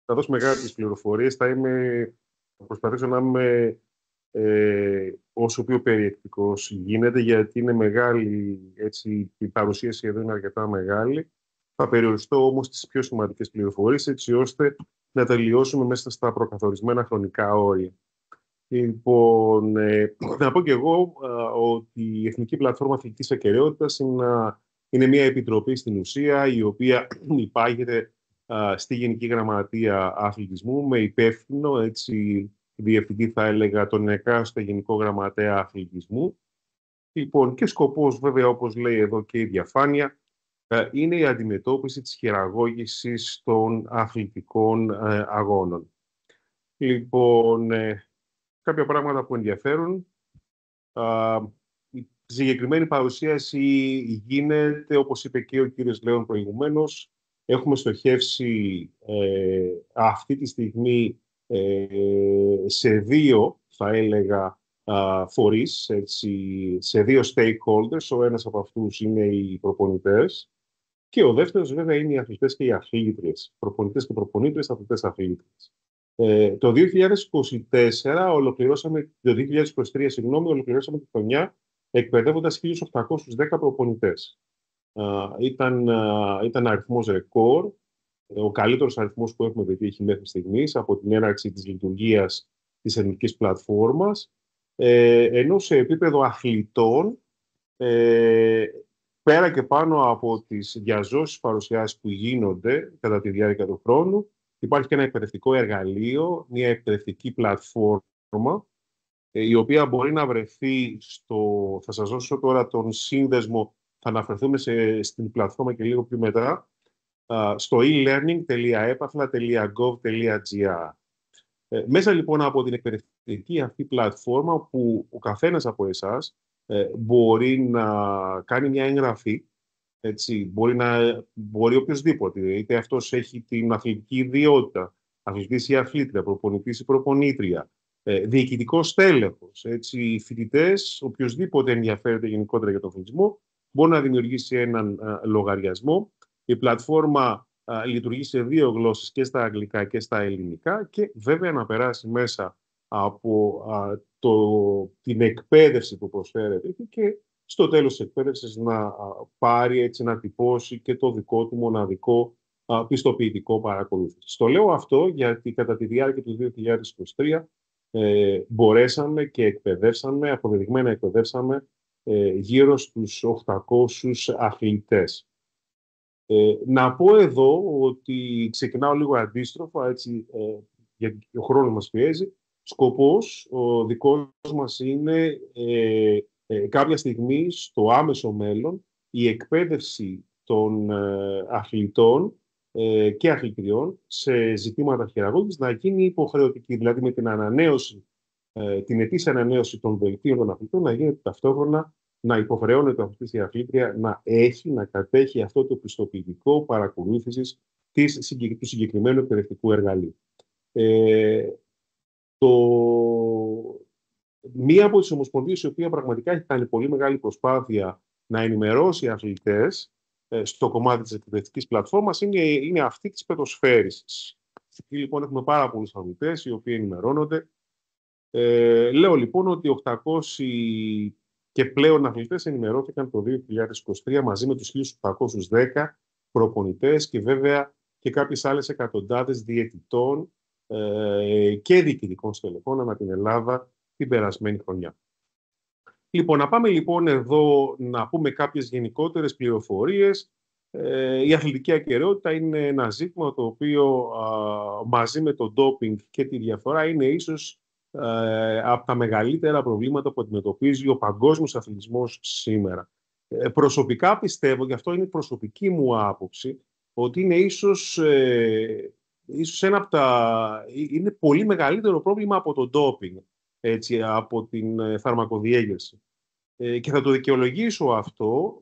Θα δώσουμε κάποιες πληροφορίες. Θα προσπαθήσω να είμαι όσο πιο περιεκτικός γίνεται, γιατί είναι μεγάλη, έτσι, η παρουσίαση εδώ είναι αρκετά μεγάλη. Θα περιοριστώ όμως στις πιο σημαντικές πληροφορίες, έτσι ώστε να τελειώσουμε μέσα στα προκαθορισμένα χρονικά όρια. Λοιπόν, να πω και εγώ ότι η Εθνική Πλατφόρμα Αθλητικής Ακεραιότητας είναι μια επιτροπή στην ουσία, η οποία υπάγεται στη Γενική Γραμματεία Αθλητισμού, με υπεύθυνο, έτσι, διευθυντή θα έλεγα, τον εκάστοτε Γενικό Γραμματέα Αθλητισμού. Λοιπόν, και σκοπός βέβαια, όπως λέει εδώ και η διαφάνεια, είναι η αντιμετώπιση της χειραγώγησης των αθλητικών αγώνων. Λοιπόν, κάποια πράγματα που ενδιαφέρουν. Η συγκεκριμένη παρουσίαση γίνεται, όπως είπε και ο κύριος Λέων προηγουμένως, έχουμε στοχεύσει αυτή τη στιγμή σε δύο, θα έλεγα, φορείς, έτσι, σε δύο stakeholders. Ο ένας από αυτούς είναι οι προπονητές και ο δεύτερος βέβαια είναι οι αθλητές και οι αθλήτριες. Προπονητές και προπονήτριες, αθλητές, αθλήτριες. Το 2023 ολοκληρώσαμε τη χρονιά εκπαιδεύοντας 1.810 προπονητές. Ήταν αριθμός ρεκόρ, ο καλύτερος αριθμός που έχουμε πετύχει μέχρι στιγμής από την έναρξη της λειτουργίας της Εθνικής Πλατφόρμας, ενώ σε επίπεδο αθλητών, πέρα και πάνω από τις διαζώσεις παρουσιάσεις που γίνονται κατά τη διάρκεια του χρόνου, υπάρχει και ένα εκπαιδευτικό εργαλείο, μια εκπαιδευτική πλατφόρμα, η οποία μπορεί να βρεθεί θα σας δώσω τώρα τον σύνδεσμο, θα αναφερθούμε στην πλατφόρμα και λίγο πιο μετά, στο e-learning.epafla.gov.gr. Μέσα λοιπόν από την εκπαιδευτική αυτή πλατφόρμα, που ο καθένας από εσάς μπορεί να κάνει μια εγγραφή, έτσι, μπορεί οποιοσδήποτε, είτε αυτός έχει την αθλητική ιδιότητα, αθλητής ή αθλήτρια, προπονητής ή προπονήτρια, διοικητικός τέλεχος, έτσι, φοιτητές, οποιοσδήποτε ενδιαφέρεται γενικότερα για τον αθλητισμό, μπορεί να δημιουργήσει έναν λογαριασμό. Η πλατφόρμα λειτουργεί σε δύο γλώσσες, και στα αγγλικά και στα ελληνικά, και βέβαια να περάσει μέσα από την εκπαίδευση που προσφέρεται και στο τέλος της εκπαίδευσης να πάρει, έτσι, να τυπώσει και το δικό του μοναδικό πιστοποιητικό παρακολούθηση. Το λέω αυτό γιατί κατά τη διάρκεια του 2023 μπορέσαμε και εκπαιδεύσαμε, αποδεδειγμένα εκπαιδεύσαμε γύρω στους 800 αθλητές. Να πω εδώ ότι ξεκινάω λίγο αντίστροφα, έτσι, γιατί ο χρόνος μας πιέζει. Σκοπός ο δικός μας είναι κάποια στιγμή στο άμεσο μέλλον η εκπαίδευση των αθλητών και αθλητριών σε ζητήματα χειραγώγησης να γίνει υποχρεωτική, δηλαδή με την ανανέωση, την ετήσια ανανέωση των δελτίων των αθλητών, να γίνεται ταυτόχρονα, να υποχρεώνεται ο αθλητής ή η αθλήτρια να κατέχει αυτό το πιστοποιητικό παρακολούθησης του συγκεκριμένου εκπαιδευτικού εργαλείου. Μία από τις ομοσπονδίες η οποία πραγματικά έχει κάνει πολύ μεγάλη προσπάθεια να ενημερώσει αθλητές στο κομμάτι της εκπαιδευτικής πλατφόρμας είναι αυτή της παιδοσφαίρησης. Εκεί λοιπόν έχουμε πάρα πολλούς αθλητές οι οποίοι ενημερώνονται. Λέω λοιπόν ότι 800 και πλέον αθλητές ενημερώθηκαν το 2023 μαζί με τους 1.810 προπονητές και βέβαια και κάποιες άλλες εκατοντάδες διαιτητών και διοικητικών στελεχών ανά την Ελλάδα την περασμένη χρονιά. Λοιπόν, να πάμε λοιπόν εδώ να πούμε κάποιες γενικότερες πληροφορίες. Η αθλητική ακεραιότητα είναι ένα ζήτημα το οποίο μαζί με το ντόπινγκ και τη διαφορά είναι ίσως από τα μεγαλύτερα προβλήματα που αντιμετωπίζει ο παγκόσμιος αθλητισμός σήμερα. Προσωπικά πιστεύω, και αυτό είναι η προσωπική μου άποψη, ότι είναι ίσως ένα από είναι πολύ μεγαλύτερο πρόβλημα από το ντόπινγκ, έτσι, από την φαρμακοδιέγερση. Και θα το δικαιολογήσω αυτό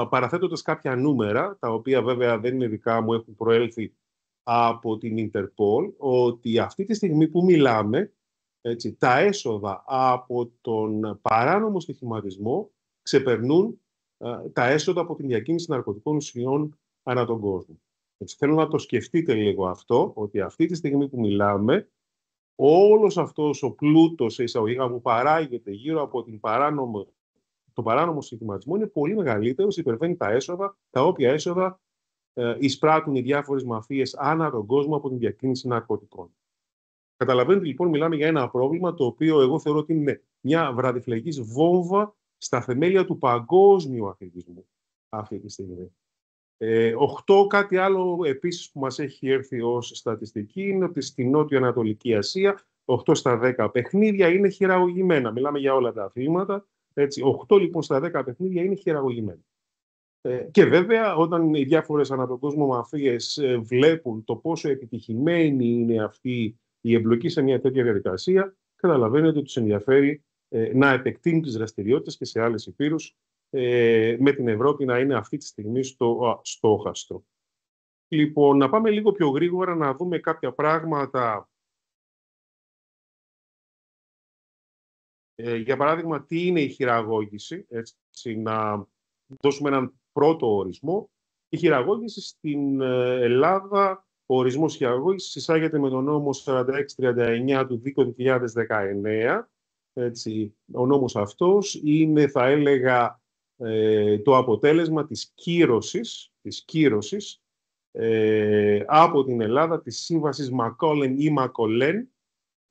παραθέτοντας κάποια νούμερα, τα οποία βέβαια δεν είναι δικά μου, έχουν προέλθει από την Ιντερπολ, ότι αυτή τη στιγμή που μιλάμε, έτσι, τα έσοδα από τον παράνομο στοιχηματισμό ξεπερνούν τα έσοδα από την διακίνηση ναρκωτικών ουσιών ανά τον κόσμο. Έτσι, θέλω να το σκεφτείτε λίγο αυτό, ότι αυτή τη στιγμή που μιλάμε, όλος αυτός ο πλούτος εισαγωγικά που παράγεται γύρω από τον παράνομο στοιχηματισμό είναι πολύ μεγαλύτερος, υπερβαίνει τα έσοδα, τα οποία έσοδα εισπράττουν οι διάφορες μαφίες ανά τον κόσμο από την διακίνηση ναρκωτικών. Καταλαβαίνετε λοιπόν, μιλάμε για ένα πρόβλημα το οποίο εγώ θεωρώ ότι είναι μια βραδιφλεγής βόμβα στα θεμέλια του παγκόσμιου αθλητισμού αυτή τη στιγμή. 8 κάτι άλλο επίσης που μας έχει έρθει ως στατιστική είναι ότι στην Νότιο-Ανατολική Ασία 8 στα 10 παιχνίδια είναι χειραγωγημένα. Μιλάμε για όλα τα αθλήματα. Έτσι, 8 λοιπόν στα 10 παιχνίδια είναι χειραγωγημένα. Και βέβαια όταν οι διάφορες ανά τον κόσμο μαφίες βλέπουν το πόσο επιτυχημένη είναι αυτή η εμπλοκή σε μια τέτοια διαδικασία, καταλαβαίνετε ότι τους ενδιαφέρει να επεκτείνουν τις δραστηριότητες και σε άλλες υπήρους, με την Ευρώπη να είναι αυτή τη στιγμή στο στόχαστρο. Λοιπόν, να πάμε λίγο πιο γρήγορα να δούμε κάποια πράγματα. Για παράδειγμα, τι είναι η χειραγώγηση, έτσι, να δώσουμε έναν πρώτο ορισμό. Η χειραγώγηση στην Ελλάδα, ο ορισμός χειραγώγησης εισάγεται με τον νόμο 4639 του 2019. Έτσι, ο νόμος αυτός είναι, θα έλεγα, το αποτέλεσμα της κύρωσης από την Ελλάδα της σύμβασης Μακόλεν ή Μακολέν,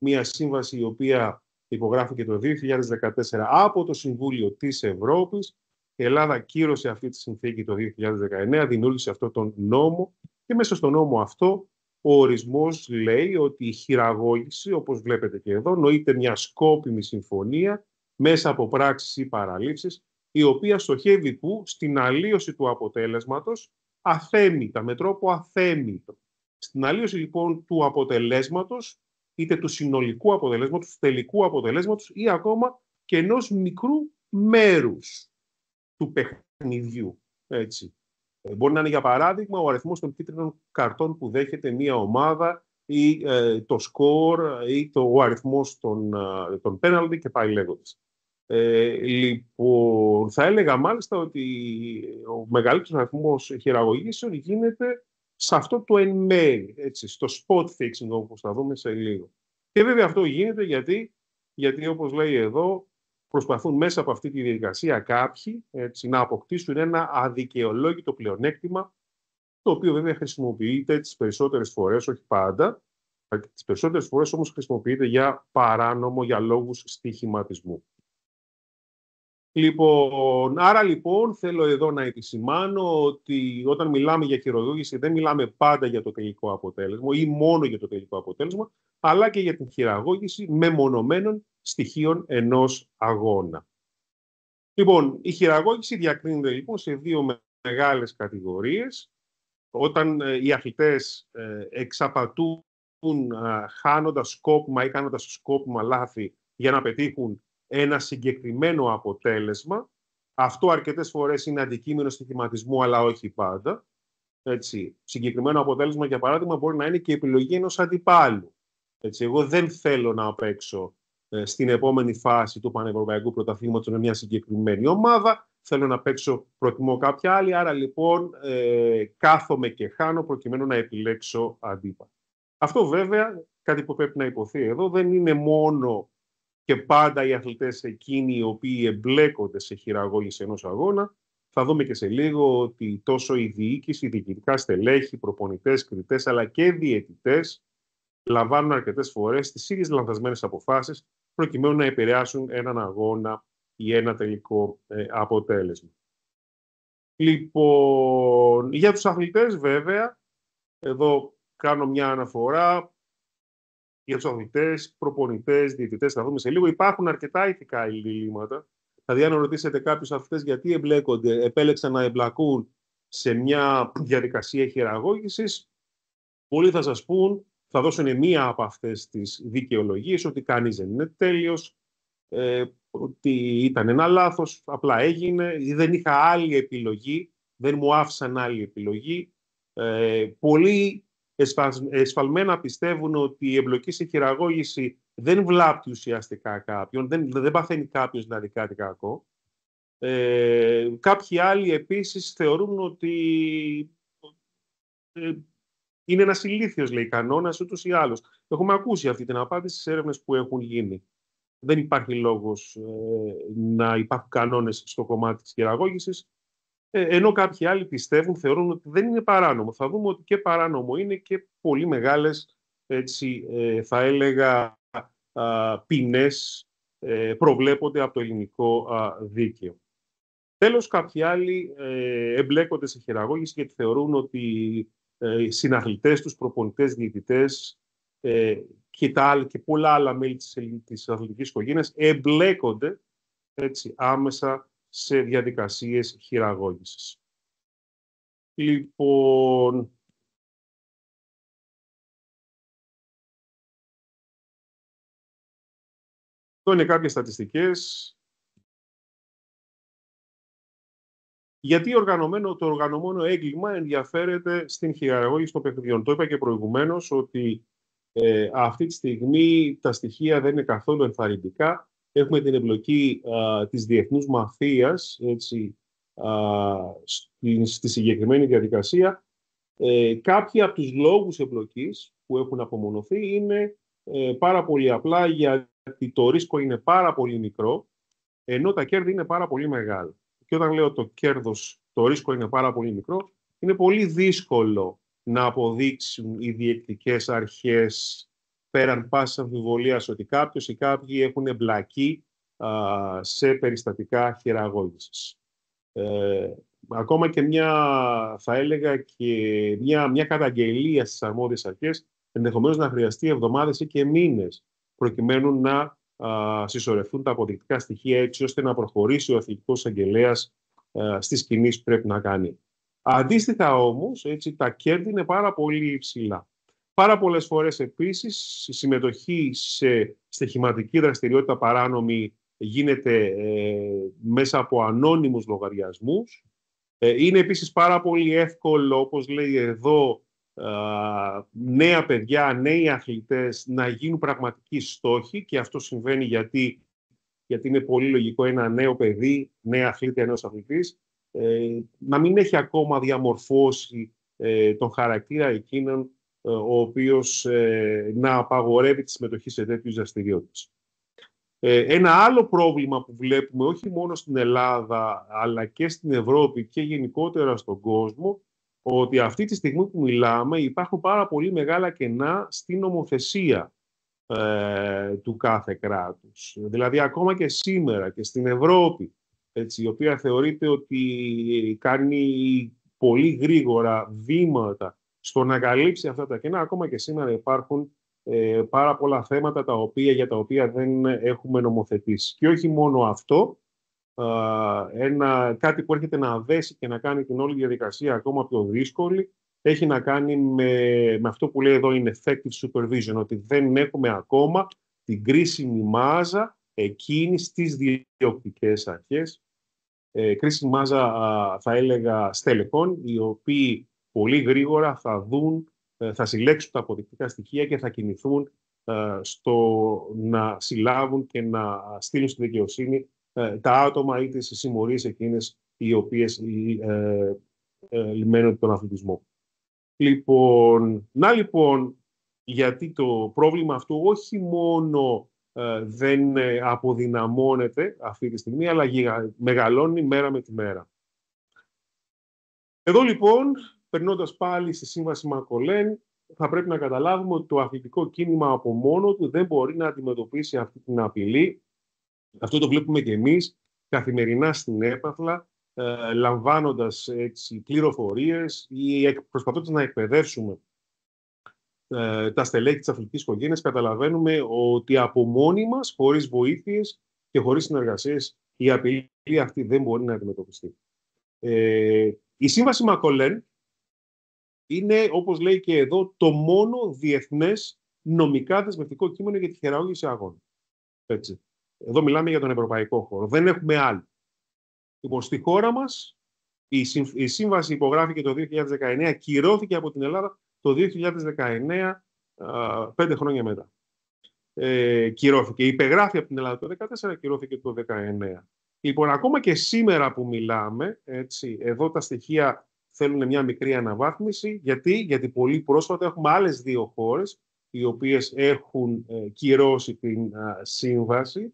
μια σύμβαση η οποία υπογράφηκε το 2014 από το Συμβούλιο της Ευρώπης. Η Ελλάδα κύρωσε αυτή τη συνθήκη το 2019, δημιούργησε αυτό τον νόμο και μέσα στον νόμο αυτό ο ορισμός λέει ότι η χειραγώγηση, όπως βλέπετε και εδώ, νοείται μια σκόπιμη συμφωνία μέσα από πράξεις ή παραλήψεις, η οποία στοχεύει που στην αλλίωση του αποτέλεσματος αθέμητα, με τρόπο αθέμητο. Στην αλλίωση λοιπόν του αποτελέσματος, είτε του συνολικού αποτελέσματος, του τελικού αποτελέσματος ή ακόμα και ενός μικρού μέρους του παιχνιδιού. Έτσι. Μπορεί να είναι για παράδειγμα ο αριθμός των κίτρινων καρτών που δέχεται μία ομάδα ή το σκορ ή ο αριθμός των πέναλτι και πάει λέγοντας. Λοιπόν, θα έλεγα μάλιστα ότι ο μεγαλύτερος αριθμός χειραγωγήσεων γίνεται σε αυτό το εν μέρη, έτσι, στο spot fixing, όπως θα δούμε σε λίγο. Και βέβαια αυτό γίνεται γιατί όπως λέει εδώ, προσπαθούν μέσα από αυτή τη διαδικασία κάποιοι, έτσι, να αποκτήσουν ένα αδικαιολόγητο πλεονέκτημα, το οποίο βέβαια χρησιμοποιείται τις περισσότερες φορές, όχι πάντα, τις περισσότερες φορές όμως χρησιμοποιείται για παράνομο, για λόγους στοιχηματισμού. Λοιπόν, άρα λοιπόν θέλω εδώ να επισημάνω ότι όταν μιλάμε για χειραγώγηση δεν μιλάμε πάντα για το τελικό αποτέλεσμα ή μόνο για το τελικό αποτέλεσμα, αλλά και για την χειραγώγηση μεμονωμένων στοιχείων ενός αγώνα. Λοιπόν, η χειραγώγηση διακρίνεται λοιπόν σε δύο μεγάλες κατηγορίες. Όταν οι αθλητές εξαπατούν χάνοντας σκόπιμα ή κάνοντας σκόπιμα λάθη για να πετύχουν ένα συγκεκριμένο αποτέλεσμα. Αυτό αρκετές φορές είναι αντικείμενο στοιχηματισμού, αλλά όχι πάντα. Έτσι, συγκεκριμένο αποτέλεσμα, για παράδειγμα, μπορεί να είναι και η επιλογή ενός αντιπάλου. Έτσι, εγώ δεν θέλω να παίξω στην επόμενη φάση του Πανευρωπαϊκού Πρωταθλήματος με μια συγκεκριμένη ομάδα. Θέλω να παίξω, προτιμώ κάποια άλλη. Άρα λοιπόν κάθομαι και χάνω προκειμένου να επιλέξω αντίπαλο. Αυτό βέβαια, κάτι που πρέπει να υποθεί εδώ, δεν είναι μόνο και πάντα οι αθλητές εκείνοι οι οποίοι εμπλέκονται σε χειραγώγηση ενός αγώνα. Θα δούμε και σε λίγο ότι τόσο η διοίκηση, οι διοικητικά στελέχη, προπονητές, κριτές, αλλά και διαιτητές λαμβάνουν αρκετές φορές τις ίδιες λανθασμένες αποφάσεις προκειμένου να επηρεάσουν έναν αγώνα ή ένα τελικό αποτέλεσμα. Λοιπόν, για τους αθλητές βέβαια, εδώ κάνω μια αναφορά, για τους αθλητές, προπονητές, διαιτητές, θα δούμε σε λίγο, υπάρχουν αρκετά ηθικά ελλείμματα. Δηλαδή, αν ρωτήσετε κάποιους αθλητές γιατί επέλεξαν να εμπλακούν σε μια διαδικασία χειραγώγησης, πολλοί θα σας πούν, θα δώσουν μία από αυτές τις δικαιολογίες, ότι κανείς δεν είναι τέλειος, ότι ήταν ένα λάθος, απλά έγινε, ή δεν είχα άλλη επιλογή, δεν μου άφησαν άλλη επιλογή. Πολλοί εσφαλμένα πιστεύουν ότι η εμπλοκή σε χειραγώγηση δεν βλάπτει ουσιαστικά κάποιον, δεν παθαίνει κάποιος να δει κάτι κακό. Κάποιοι άλλοι επίσης θεωρούν ότι είναι ένας ηλίθιος, λέει, κανόνας ούτως ή άλλως. Έχουμε ακούσει αυτή την απάντηση στις έρευνες που έχουν γίνει. Δεν υπάρχει λόγος να υπάρχουν κανόνες στο κομμάτι της χειραγώγησης, ενώ κάποιοι άλλοι θεωρούν ότι δεν είναι παράνομο. Θα δούμε ότι και παράνομο είναι και πολύ μεγάλες, έτσι, θα έλεγα, ποινές προβλέπονται από το ελληνικό δίκαιο. Τέλος, κάποιοι άλλοι εμπλέκονται σε χειραγώγηση γιατί θεωρούν ότι οι συναθλητές τους, προπονητές, διαιτητές και πολλά άλλα μέλη της αθλητικής οικογένειας εμπλέκονται, έτσι, άμεσα σε διαδικασίες χειραγώγησης. Λοιπόν, αυτό είναι κάποιες στατιστικές. Γιατί το οργανωμένο έγκλημα ενδιαφέρεται στην χειραγώγηση των παιχνιδιών. Το είπα και προηγουμένως ότι αυτή τη στιγμή τα στοιχεία δεν είναι καθόλου ενθαρρυντικά. Έχουμε την εμπλοκή της διεθνούς μαφίας, έτσι, στη συγκεκριμένη διαδικασία. Κάποιοι από τους λόγους εμπλοκής που έχουν απομονωθεί είναι πάρα πολύ απλά, γιατί το ρίσκο είναι πάρα πολύ μικρό, ενώ τα κέρδη είναι πάρα πολύ μεγάλα. Και όταν λέω το ρίσκο είναι πάρα πολύ μικρό, είναι πολύ δύσκολο να αποδείξουν οι διεκτικές αρχές πέραν πάσης αμφιβολίας ότι κάποιος ή κάποιοι έχουν εμπλακεί σε περιστατικά χειραγώγησης. Ακόμα και θα έλεγα και μια καταγγελία στις αρμόδιες αρχές ενδεχομένως να χρειαστεί εβδομάδες ή και μήνες προκειμένου να συσσωρευτούν τα αποδεικτικά στοιχεία, έτσι ώστε να προχωρήσει ο αθλητικός αγγελέας στις κινήσεις που πρέπει να κάνει. Αντίστοιχα όμως, έτσι, τα κέρδη είναι πάρα πολύ υψηλά. Πάρα πολλές φορές επίσης η συμμετοχή σε στοιχηματική δραστηριότητα παράνομη γίνεται μέσα από ανώνυμους λογαριασμούς. Είναι επίσης πάρα πολύ εύκολο, όπως λέει εδώ, νέα παιδιά, νέοι αθλητές να γίνουν πραγματικοί στόχοι, και αυτό συμβαίνει γιατί είναι πολύ λογικό ένα νέο παιδί, νέα αθλήτρια, νέος αθλητής, να μην έχει ακόμα διαμορφώσει τον χαρακτήρα εκείνον ο οποίος να απαγορεύει τη συμμετοχή σε τέτοιους δραστηριότητες. Ένα άλλο πρόβλημα που βλέπουμε όχι μόνο στην Ελλάδα αλλά και στην Ευρώπη και γενικότερα στον κόσμο, ότι αυτή τη στιγμή που μιλάμε υπάρχουν πάρα πολύ μεγάλα κενά στην νομοθεσία του κάθε κράτους. Δηλαδή ακόμα και σήμερα και στην Ευρώπη, έτσι, η οποία θεωρείται ότι κάνει πολύ γρήγορα βήματα στο να καλύψει αυτά τα κενά, ακόμα και σήμερα υπάρχουν πάρα πολλά θέματα για τα οποία δεν έχουμε νομοθετήσει. Και όχι μόνο αυτό, κάτι που έρχεται να δέσει και να κάνει την όλη διαδικασία ακόμα πιο δύσκολη, έχει να κάνει με αυτό που λέει εδώ είναι effective supervision, ότι δεν έχουμε ακόμα την κρίσιμη μάζα εκείνη στις διοκτικές αρχές, κρίσιμη μάζα, θα έλεγα, στελεχών, οι οποίοι πολύ γρήγορα θα συλλέξουν τα αποδεικτικά στοιχεία και θα κινηθούν στο να συλλάβουν και να στείλουν στη δικαιοσύνη τα άτομα ή τις συμμορίες εκείνες οι οποίες λιμένουν τον αθλητισμό. Λοιπόν, γιατί το πρόβλημα αυτό όχι μόνο δεν αποδυναμώνεται αυτή τη στιγμή, αλλά μεγαλώνει μέρα με τη μέρα. Εδώ λοιπόν, περνώντας πάλι στη Σύμβαση Μακολέν, θα πρέπει να καταλάβουμε ότι το αθλητικό κίνημα από μόνο του δεν μπορεί να αντιμετωπίσει αυτή την απειλή. Αυτό το βλέπουμε και εμείς καθημερινά στην έπαθλα, λαμβάνοντας πληροφορίες ή προσπαθώντας να εκπαιδεύσουμε τα στελέχη της αθλητικής οικογένειας, καταλαβαίνουμε ότι από μόνοι μας, χωρίς βοήθειες και χωρίς συνεργασίες, η απειλή αυτή δεν μπορεί να αντιμετωπιστεί. Η Σύμβαση Μακολέν είναι, όπως λέει και εδώ, το μόνο διεθνές νομικά δεσμευτικό κείμενο για τη χειραγώγηση αγώνων. Έτσι. Εδώ μιλάμε για τον ευρωπαϊκό χώρο. Δεν έχουμε άλλο. Λοιπόν, στη χώρα μας η σύμβαση υπογράφηκε το 2019, κυρώθηκε από την Ελλάδα το 2019, 5 χρόνια μετά. Κυρώθηκε. Υπεγράφει από την Ελλάδα το 2014, κυρώθηκε το 2019. Λοιπόν, ακόμα και σήμερα που μιλάμε, έτσι, εδώ τα στοιχεία θέλουν μια μικρή αναβάθμιση. Γιατί πολύ πρόσφατα έχουμε άλλες 2 χώρες οι οποίες έχουν κυρώσει την σύμβαση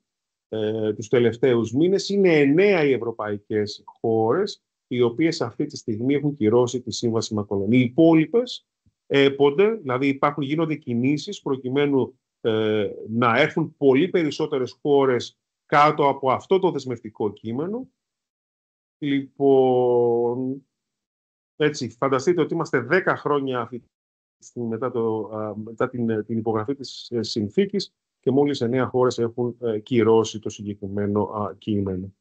τους τελευταίους μήνες. Είναι 9 οι ευρωπαϊκές χώρες οι οποίες αυτή τη στιγμή έχουν κυρώσει τη Σύμβαση Μακολέν. Οι υπόλοιπες δηλαδή γίνονται κινήσεις προκειμένου να έρθουν πολύ περισσότερες χώρες κάτω από αυτό το δεσμευτικό κείμενο. Λοιπόν, έτσι, φανταστείτε ότι είμαστε 10 χρόνια μετά την υπογραφή της συνθήκης και μόλις 9 χώρες έχουν κυρώσει το συγκεκριμένο κείμενο.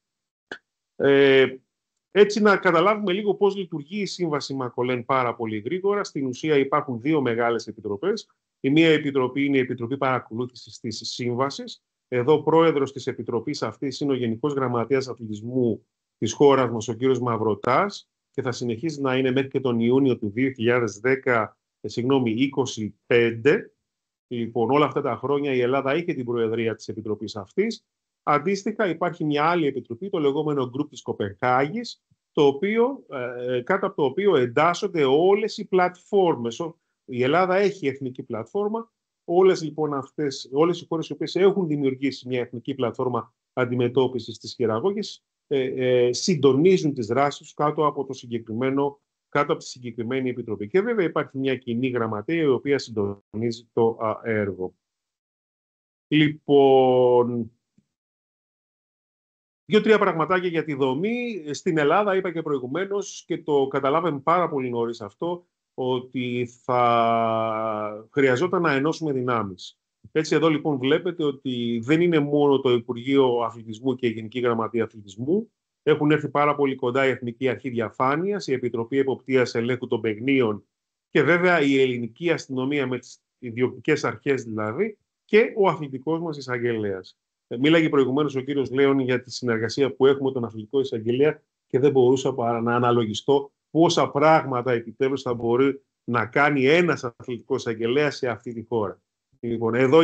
Έτσι, να καταλάβουμε λίγο πώς λειτουργεί η Σύμβαση Μακολέν πάρα πολύ γρήγορα. Στην ουσία υπάρχουν 2 μεγάλες επιτροπές. Η μία επιτροπή είναι η Επιτροπή Παρακολούθησης της Σύμβασης. Εδώ πρόεδρος της επιτροπής αυτής είναι ο Γενικός Γραμματέας Αθλητισμού της χώρας μας, ο κύριος Μαυροτάς, και θα συνεχίσει να είναι μέχρι και τον Ιούνιο του 2025. Λοιπόν, όλα αυτά τα χρόνια η Ελλάδα είχε την προεδρία της επιτροπής αυτής. Αντίστοιχα, υπάρχει μια άλλη επιτροπή, το λεγόμενο Γκρουπ της Κοπενχάγης, κάτω από το οποίο εντάσσονται όλες οι πλατφόρμες. Η Ελλάδα έχει εθνική πλατφόρμα. Όλες οι χώρες οι οποίες έχουν δημιουργήσει μια εθνική πλατφόρμα αντιμετώπισης της χειραγώγησης συντονίζουν τις δράσεις τους κάτω από τη συγκεκριμένη επιτροπή. Και βέβαια υπάρχει μια κοινή γραμματεία η οποία συντονίζει το έργο. Λοιπόν, 2-3 πραγματάκια για τη δομή. Στην Ελλάδα, είπα και προηγουμένως, και το καταλάβαμε πάρα πολύ νωρίς αυτό, ότι θα χρειαζόταν να ενώσουμε δυνάμεις. Έτσι, εδώ λοιπόν βλέπετε ότι δεν είναι μόνο το Υπουργείο Αθλητισμού και η Γενική Γραμματεία Αθλητισμού. Έχουν έρθει πάρα πολύ κοντά η Εθνική Αρχή Διαφάνειας, η Επιτροπή Εποπτείας Ελέγχου των Παιχνίων και βέβαια η ελληνική αστυνομία με τις ιδιοκτικές αρχές δηλαδή και ο αθλητικός μας εισαγγελέας. Μίλαγε προηγουμένως ο κύριος Λέων για τη συνεργασία που έχουμε με τον αθλητικό εισαγγελέα και δεν μπορούσα παρά να αναλογιστώ πόσα πράγματα επιτέλους θα μπορεί να κάνει ένας αθλητικός εισαγγελέας σε αυτή τη χώρα. Λοιπόν, εδώ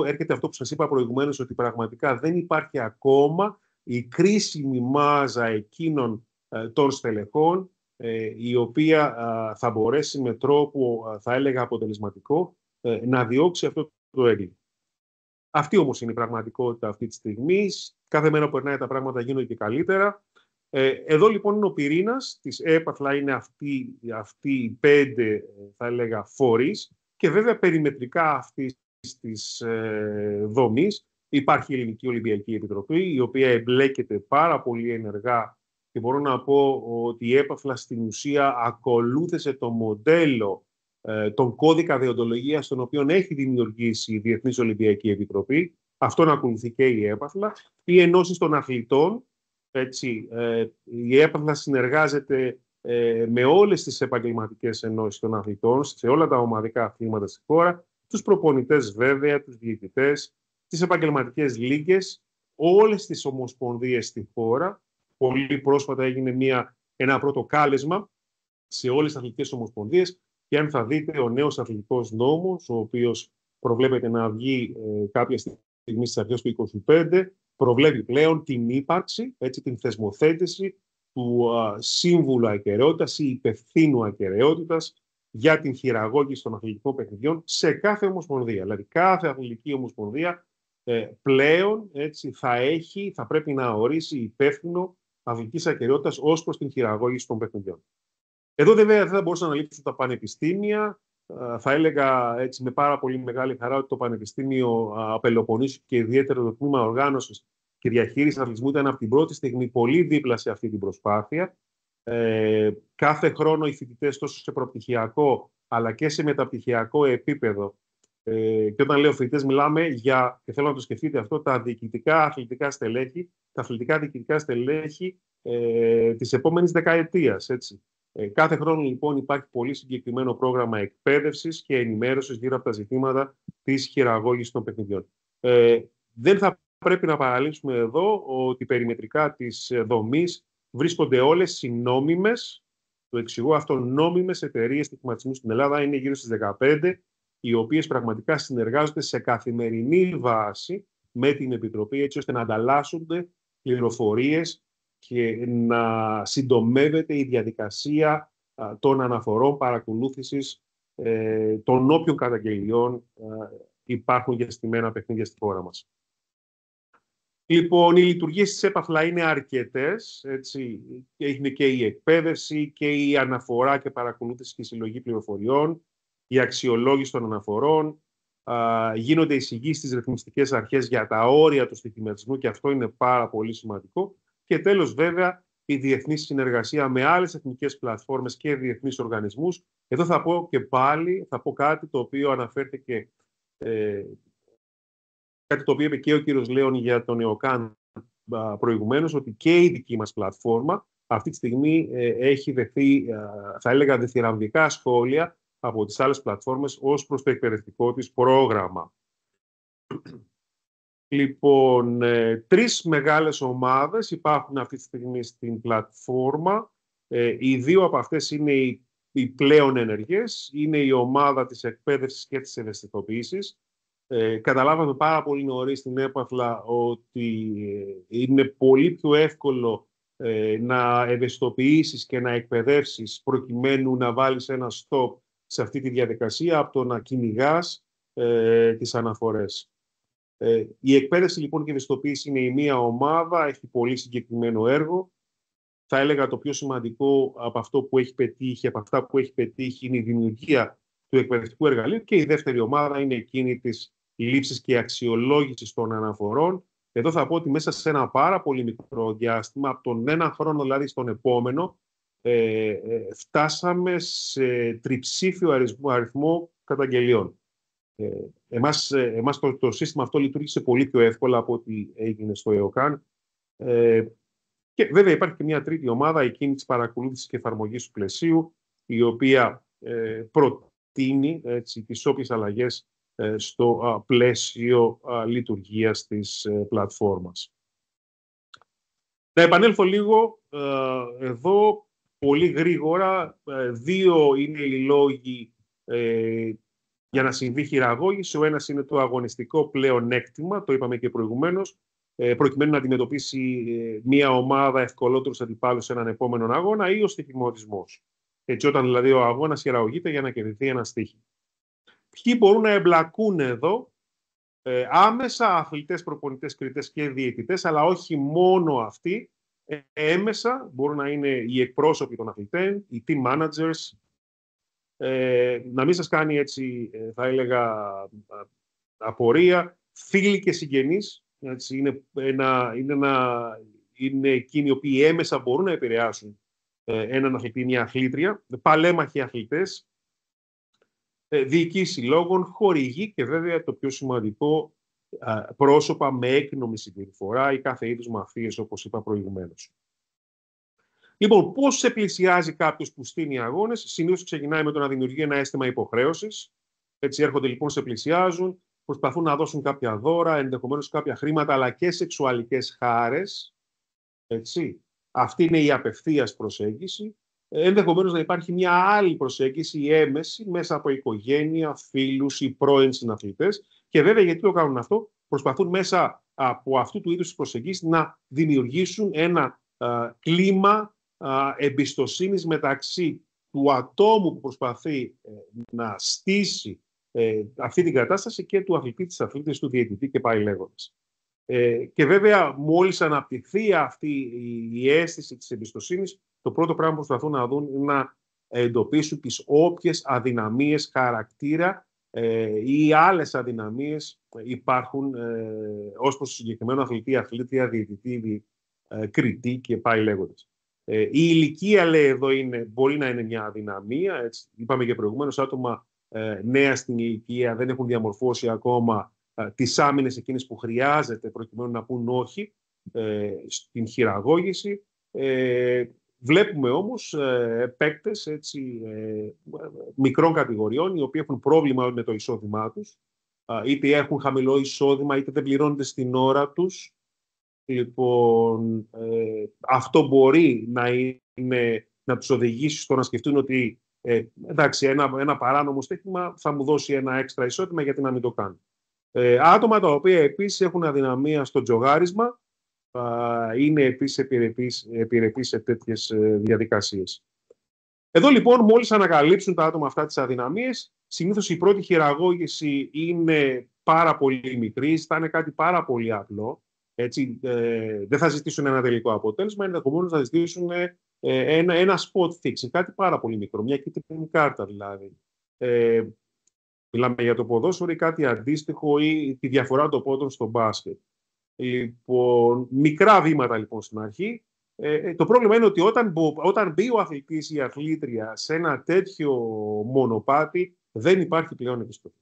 έρχεται αυτό που σας είπα προηγουμένως, ότι πραγματικά δεν υπάρχει ακόμα η κρίσιμη μάζα εκείνων των στελεχών η οποία θα μπορέσει με τρόπο, θα έλεγα, αποτελεσματικό να διώξει αυτό το έγκλημα. Αυτή όμως είναι η πραγματικότητα αυτή τη στιγμή. Κάθε μέρα που περνάει τα πράγματα γίνονται και καλύτερα. Εδώ λοιπόν είναι ο πυρήνας της έπαθλα, είναι αυτοί οι 5 θα έλεγα φορείς και βέβαια περιμετρικά αυτής της δομής υπάρχει η Ελληνική Ολυμπιακή Επιτροπή, η οποία εμπλέκεται πάρα πολύ ενεργά και μπορώ να πω ότι η έπαθλα στην ουσία ακολούθησε το μοντέλο, τον κώδικα δεοντολογίας τον οποίο έχει δημιουργήσει η Διεθνής Ολυμπιακή Επιτροπή. Αυτόν ακολουθεί και η έπαθλα. Οι ενώσεις των αθλητών, έτσι, η έπαθλα συνεργάζεται με όλες τις επαγγελματικές ενώσεις των αθλητών σε όλα τα ομαδικά αθλήματα στη χώρα, τους προπονητές βέβαια, τους διαιτητές, τις επαγγελματικές λίγκες, όλες τις ομοσπονδίες στη χώρα. Πολύ πρόσφατα έγινε ένα πρώτο κάλεσμα σε όλες τις αθλητικές ομοσπονδίες και αν θα δείτε ο νέος αθλητικός νόμος, ο οποίος προβλέπεται να βγει κάποια στιγμή στις αρχές του 2025, προβλέπει πλέον την ύπαρξη, έτσι, την θεσμοθέτηση του Σύμβουλου Ακεραιότητας ή Υπευθύνου Ακεραιότητας για την χειραγώγηση των αθλητικών παιχνιδιών σε κάθε ομοσπονδία. Δηλαδή κάθε αθλητική ομοσπονδία πλέον, έτσι, θα πρέπει να ορίσει υπεύθυνο αθλητικής ακεραιότητας ως προς την χειραγώγηση των παιχνιδιών. Εδώ βέβαια δεν θα μπορούσαν να λείψουν τα πανεπιστήμια. Θα έλεγα έτσι με πάρα πολύ μεγάλη χαρά ότι το Πανεπιστήμιο Πελοποννήσου και ιδιαίτερα το τμήμα οργάνωσης και διαχείρισης αθλητισμού ήταν από την πρώτη στιγμή πολύ δίπλα σε αυτή την προσπάθεια. Κάθε χρόνο οι φοιτητές τόσο σε προπτυχιακό αλλά και σε μεταπτυχιακό επίπεδο, και όταν λέω φοιτητές μιλάμε για, και θέλω να το σκεφτείτε αυτό, τα διοικητικά αθλητικά στελέχη, τα αθλητικά διοικητικά στελέχη της επόμενης δεκαετίας. Έτσι. Κάθε χρόνο λοιπόν υπάρχει πολύ συγκεκριμένο πρόγραμμα εκπαίδευσης και ενημέρωσης γύρω από τα ζητήματα της χειραγώγησης των παιχνιδιών. Δεν θα πρέπει να παραλείψουμε εδώ ότι περιμετρικά της δομής βρίσκονται όλες συνόμιμες, το εξηγώ αυτό, νόμιμες εταιρείες στοιχηματισμού στην Ελλάδα, είναι γύρω στις 15, οι οποίες πραγματικά συνεργάζονται σε καθημερινή βάση με την Επιτροπή, έτσι ώστε να ανταλλάσσονται πληροφορίες και να συντομεύεται η διαδικασία των αναφορών παρακολούθησης των όποιων καταγγελιών υπάρχουν για στημένα παιχνίδια στη χώρα μας. Λοιπόν, οι λειτουργίες της ΕΠΑΦΛΑ είναι αρκετές. Έτσι. Είναι και η εκπαίδευση και η αναφορά και παρακολούθηση και συλλογή πληροφοριών, η αξιολόγηση των αναφορών, γίνονται εισηγήσεις στις ρυθμιστικές αρχές για τα όρια του στοιχηματισμού και αυτό είναι πάρα πολύ σημαντικό. Και τέλος, βέβαια, η διεθνή συνεργασία με άλλες εθνικές πλατφόρμες και διεθνείς οργανισμούς. Εδώ θα πω και πάλι, θα πω κάτι το οποίο αναφέρθηκε, κάτι το οποίο είπε και ο κύριος Λέων για τον ΕΟΚΑΝ προηγουμένως, ότι και η δική μας πλατφόρμα αυτή τη στιγμή έχει δεχθεί, θα έλεγα, διθυραμβικά σχόλια από τις άλλες πλατφόρμες ως προς το εκπαιδευτικό της πρόγραμμα. Λοιπόν, 3 μεγάλες ομάδες υπάρχουν αυτή τη στιγμή στην πλατφόρμα. Οι 2 από αυτές είναι οι πλέον ενεργές. Είναι η ομάδα της εκπαίδευσης και της ευαισθητοποίησης. Καταλάβαμε πάρα πολύ νωρίς στην ΕΠΑΦΛΑ ότι είναι πολύ πιο εύκολο να ευαισθητοποιήσεις και να εκπαιδεύσεις προκειμένου να βάλεις ένα stop σε αυτή τη διαδικασία από το να κυνηγάς τις αναφορές. Η εκπαίδευση λοιπόν και η ευαισθητοποίηση είναι η μία ομάδα, έχει πολύ συγκεκριμένο έργο. Θα έλεγα το πιο σημαντικό από αυτό που έχει πετύχει, από αυτά που έχει πετύχει, είναι η δημιουργία του εκπαιδευτικού εργαλείου και η δεύτερη ομάδα είναι εκείνη της λήψης και αξιολόγησης των αναφορών. Εδώ θα πω ότι μέσα σε ένα πάρα πολύ μικρό διάστημα, από τον ένα χρόνο δηλαδή στον επόμενο, φτάσαμε σε τριψήφιο αριθμό καταγγελιών. Εμάς το σύστημα αυτό λειτουργήσε πολύ πιο εύκολα από ό,τι έγινε στο ΕΟΚΑΝ. Και βέβαια υπάρχει και μια τρίτη ομάδα, εκείνη της παρακολούθησης και εφαρμογής του πλαισίου, η οποία προτείνει τις όποιες αλλαγές στο πλαίσιο λειτουργίας της πλατφόρμας. Να επανέλθω λίγο εδώ πολύ γρήγορα. 2 είναι οι λόγοι για να συμβεί χειραγώγηση. Ο ένας είναι το αγωνιστικό πλεονέκτημα, το είπαμε και προηγουμένως, προκειμένου να αντιμετωπίσει μία ομάδα ευκολότερους αντιπάλους σε έναν επόμενο αγώνα, ή ο στοιχηματισμός. Έτσι, όταν δηλαδή ο αγώνας χειραγωγείται για να κερδιθεί ένα στοίχημα. Ποιοι μπορούν να εμπλακούν εδώ? Άμεσα αθλητές, προπονητές, κριτές και διαιτητές, αλλά όχι μόνο αυτοί. Έμεσα μπορούν να είναι οι εκπρόσωποι των αθλητών, οι team managers. Να μην σας κάνει έτσι, θα έλεγα, απορία, φίλοι και συγγενείς. Έτσι, είναι εκείνοι οι οποίοι έμεσα μπορούν να επηρεάσουν έναν αθλητή, μια αθλήτρια, παλέμαχοι αθλητές, διοικοί συλλόγων, χορηγοί και βέβαια το πιο σημαντικό, πρόσωπα με έκνομη συμπεριφορά ή κάθε είδους μαφίες, όπως είπα προηγουμένως. Λοιπόν, πώς σε πλησιάζει κάποιος που στείνει αγώνες? Συνήθως ξεκινάει με το να δημιουργεί ένα αίσθημα υποχρέωσης. Έτσι έρχονται λοιπόν, σε πλησιάζουν, προσπαθούν να δώσουν κάποια δώρα, ενδεχομένως κάποια χρήματα, αλλά και σεξουαλικές χάρες. Έτσι. Αυτή είναι η απευθείας προσέγγιση. Ενδεχομένως να υπάρχει μια άλλη προσέγγιση, η έμεση, μέσα από οικογένεια, φίλους ή πρώην συναθλητές. Και βέβαια, γιατί το κάνουν αυτό? Προσπαθούν μέσα από αυτού του είδους προσεγγίσεις να δημιουργήσουν ένα κλίμα εμπιστοσύνης μεταξύ του ατόμου που προσπαθεί να στήσει αυτή την κατάσταση και του αθλητή, της αθλήτης, του διαιτητή και πάει λέγοντας. Και βέβαια, μόλις αναπτυχθεί αυτή η αίσθηση της εμπιστοσύνης, το πρώτο πράγμα που προσπαθούν να δουν είναι να εντοπίσουν τις όποιες αδυναμίες χαρακτήρα ή άλλες αδυναμίες υπάρχουν ως προς το συγκεκριμένο αθλητή, αθλήτρια, διαιτητή, κριτή και πάει λέγοντας. Η ηλικία, λέει εδώ, μπορεί να είναι μια αδυναμία. Έτσι, είπαμε και προηγουμένως, άτομα νέα στην ηλικία δεν έχουν διαμορφώσει ακόμα τις άμυνες εκείνες που χρειάζεται προκειμένου να πούν όχι στην χειραγώγηση. Βλέπουμε όμως παίκτες μικρών κατηγοριών, οι οποίοι έχουν πρόβλημα με το εισόδημά τους, είτε έχουν χαμηλό εισόδημα, είτε δεν πληρώνονται στην ώρα τους. Λοιπόν, αυτό μπορεί να τους οδηγήσει στο να σκεφτούν ότι εντάξει, ένα παράνομο στοίχημα θα μου δώσει ένα έξτρα εισόδημα, γιατί να μην το κάνω. Άτομα τα οποία επίσης έχουν αδυναμία στο τζογάρισμα είναι επίσης επιρρεπείς σε τέτοιες διαδικασίες. Εδώ λοιπόν, μόλις ανακαλύψουν τα άτομα αυτά τις αδυναμίες, συνήθως η πρώτη χειραγώγηση είναι πάρα πολύ μικρή, θα είναι κάτι πάρα πολύ απλό. Έτσι, δεν θα ζητήσουν ένα τελικό αποτέλεσμα, ενδεχομένως θα ζητήσουν ένα spot fixing, κάτι πάρα πολύ μικρό, μια κίτρινη κάρτα δηλαδή. Μιλάμε για το ποδόσφαιρο ή κάτι αντίστοιχο, ή τη διαφορά των πόντων στο μπάσκετ. Λοιπόν, μικρά βήματα λοιπόν στην αρχή. Το πρόβλημα είναι ότι όταν μπει ο αθλητής ή η αθλήτρια σε ένα τέτοιο μονοπάτι, δεν υπάρχει πλέον επιστροφή.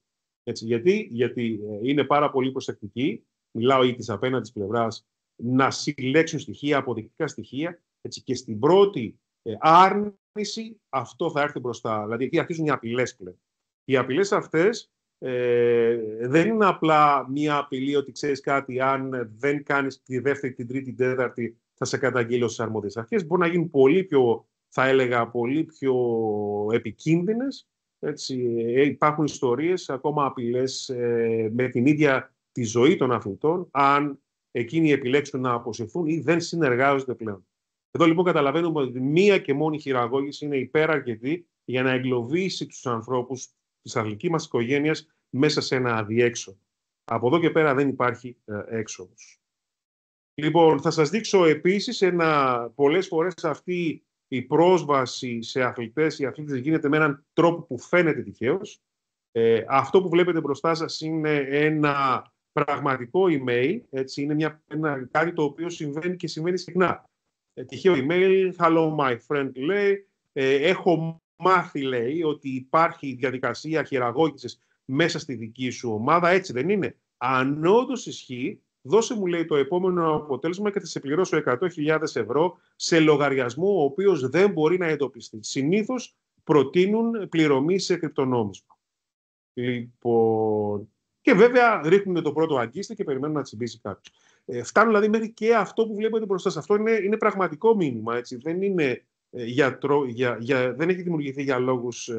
Γιατί είναι πάρα πολύ προσεκτικοί, μιλάω ή της απέναντης πλευράς, να συλλέξουν στοιχεία, αποδεικτικά στοιχεία, έτσι, και στην πρώτη άρνηση αυτό θα έρθει μπροστά. Δηλαδή εκεί αρχίζουν οι απειλές πλέον. Οι απειλές αυτές δεν είναι απλά μία απειλή ότι ξέρεις κάτι, αν δεν κάνεις τη δεύτερη, την τρίτη, την τέταρτη, θα σε καταγγείλω στις αρμόδιες αρχές. Μπορεί να γίνουν πολύ πιο, θα έλεγα, πολύ πιο επικίνδυνες. Έτσι. Υπάρχουν ιστορίες, ακόμα απειλές με την ίδια τη ζωή των αθλητών, αν εκείνοι επιλέξουν να αποσυρθούν ή δεν συνεργάζονται πλέον. Εδώ λοιπόν καταλαβαίνουμε ότι μία και μόνη χειραγώγηση είναι υπεραρκετή για να εγκλωβίσει τους ανθρώπους της αθλητικής μας οικογένειας μέσα σε ένα αδιέξοδο. Από εδώ και πέρα δεν υπάρχει έξοδος. Λοιπόν, θα σας δείξω επίσης πολλές φορές αυτή η πρόσβαση σε αθλητές ή αθλήτες γίνεται με έναν τρόπο που φαίνεται τυχαίος. Αυτό που βλέπετε μπροστά σας είναι ένα πραγματικό email, έτσι, είναι κάτι το οποίο συμβαίνει και συμβαίνει συχνά. Τυχαίο email, hello my friend, λέει, έχω μάθει, λέει, ότι υπάρχει διαδικασία χειραγώγησης μέσα στη δική σου ομάδα, έτσι δεν είναι? Αν όντως ισχύει, δώσε μου, λέει, το επόμενο αποτέλεσμα και θα σε πληρώσω 100.000 ευρώ σε λογαριασμό ο οποίος δεν μπορεί να εντοπιστεί. Συνήθως προτείνουν πληρωμή σε κρυπτονόμισμα. Λοιπόν, και βέβαια ρίχνουν το πρώτο αγκίστη και περιμένουν να τσιμπήσει κάποιος. Φτάνουν δηλαδή μέχρι και αυτό που βλέπετε μπροστά σας. Αυτό είναι πραγματικό μήνυμα, έτσι. Δεν είναι δεν έχει δημιουργηθεί για λόγους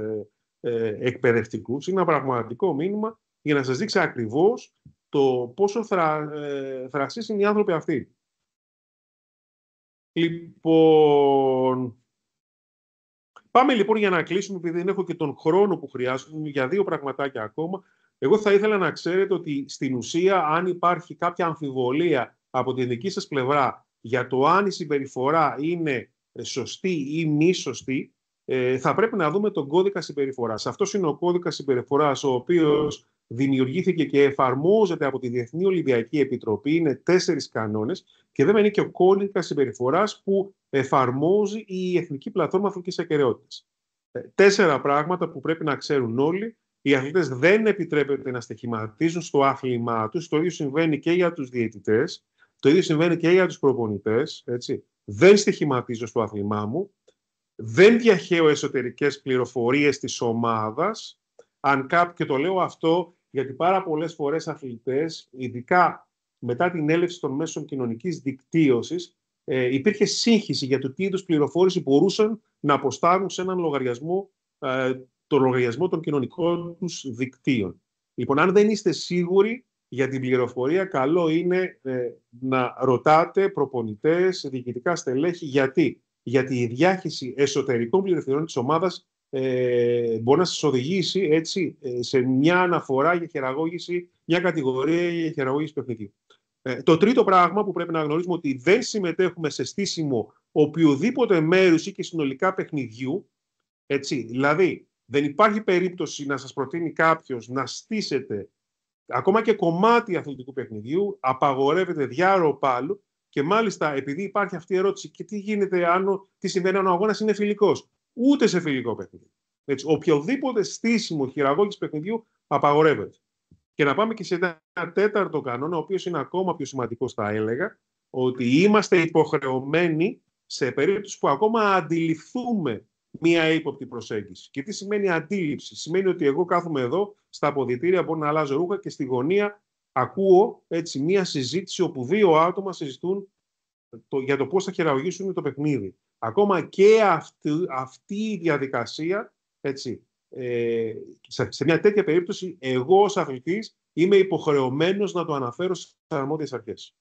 εκπαιδευτικούς. Είναι ένα πραγματικό μήνυμα για να σας δείξει ακριβώς το πόσο θρασείς είναι οι άνθρωποι αυτοί. Λοιπόν, πάμε λοιπόν για να κλείσουμε, επειδή δεν έχω και τον χρόνο που χρειάζομαι, για 2 πραγματάκια ακόμα. Εγώ θα ήθελα να ξέρετε ότι στην ουσία, αν υπάρχει κάποια αμφιβολία από τη δική σας πλευρά για το αν η συμπεριφορά είναι σωστή ή μη σωστή, θα πρέπει να δούμε τον κώδικα συμπεριφοράς. Αυτός είναι ο κώδικας συμπεριφοράς, ο οποίος δημιουργήθηκε και εφαρμόζεται από τη Διεθνή Ολυμπιακή Επιτροπή. Είναι 4 κανόνες και βέβαια είναι και ο κώδικας συμπεριφοράς που εφαρμόζει η Εθνική Πλατφόρμα Αθλητικής Ακεραιότητας. 4 πράγματα που πρέπει να ξέρουν όλοι. Οι αθλητές δεν επιτρέπεται να στοιχηματίζουν στο άθλημά τους. Το ίδιο συμβαίνει και για τους διαιτητές. Το ίδιο συμβαίνει και για τους προπονητές. Έτσι. Δεν στοιχηματίζω στο άθλημά μου. Δεν διαχέω εσωτερικές πληροφορίες της ομάδας. Και το λέω αυτό γιατί πάρα πολλές φορές αθλητές, ειδικά μετά την έλευση των μέσων κοινωνικής δικτύωσης, υπήρχε σύγχυση για το τι είδους πληροφόρηση μπορούσαν να αποστάρουν σε έναν λογαριασμό, τον λογαριασμό των κοινωνικών τους δικτύων. Λοιπόν, αν δεν είστε σίγουροι για την πληροφορία, καλό είναι να ρωτάτε προπονητές, διοικητικά στελέχη. Γιατί η διάχυση εσωτερικών πληροφοριών της ομάδας μπορεί να σας οδηγήσει, έτσι, σε μια αναφορά για χειραγώγηση, μια κατηγορία για χειραγώγηση παιχνιδιού. Το τρίτο πράγμα που πρέπει να γνωρίζουμε, ότι δεν συμμετέχουμε σε στήσιμο οποιοδήποτε μέρους ή και συνολικά παιχνιδιού Έτσι, δηλαδή, δεν υπάρχει περίπτωση να σας προτείνει κάποιος να στήσετε ακόμα και κομμάτι αθλητικού παιχνιδιού, απαγορεύεται διάρρο πάλου και μάλιστα επειδή υπάρχει αυτή η ερώτηση και τι γίνεται, τι συμβαίνει αν ο αγώνας είναι φιλικός. Ούτε σε φιλικό παιχνίδι. Έτσι, οποιοδήποτε στήσιμο χειραγώγηση παιχνιδιού απαγορεύεται. Και να πάμε και σε ένα τέταρτο κανόνα, ο οποίος είναι ακόμα πιο σημαντικός, θα έλεγα, ότι είμαστε υποχρεωμένοι σε περίπτωση που ακόμα αντιληφθούμε μία ύποπτη προσέγγιση. Και τι σημαίνει αντίληψη? Σημαίνει ότι εγώ κάθομαι εδώ στα αποδυτήρια, μπορώ να αλλάζω ρούχα και στη γωνία ακούω έτσι μία συζήτηση όπου δύο άτομα συζητούν για το πώς θα χειραγωγήσουν το παιχνίδι. Ακόμα και αυτή η διαδικασία, έτσι, σε μια τέτοια περίπτωση, εγώ ως αθλητής είμαι υποχρεωμένος να το αναφέρω στις αρμόδιες αρχές.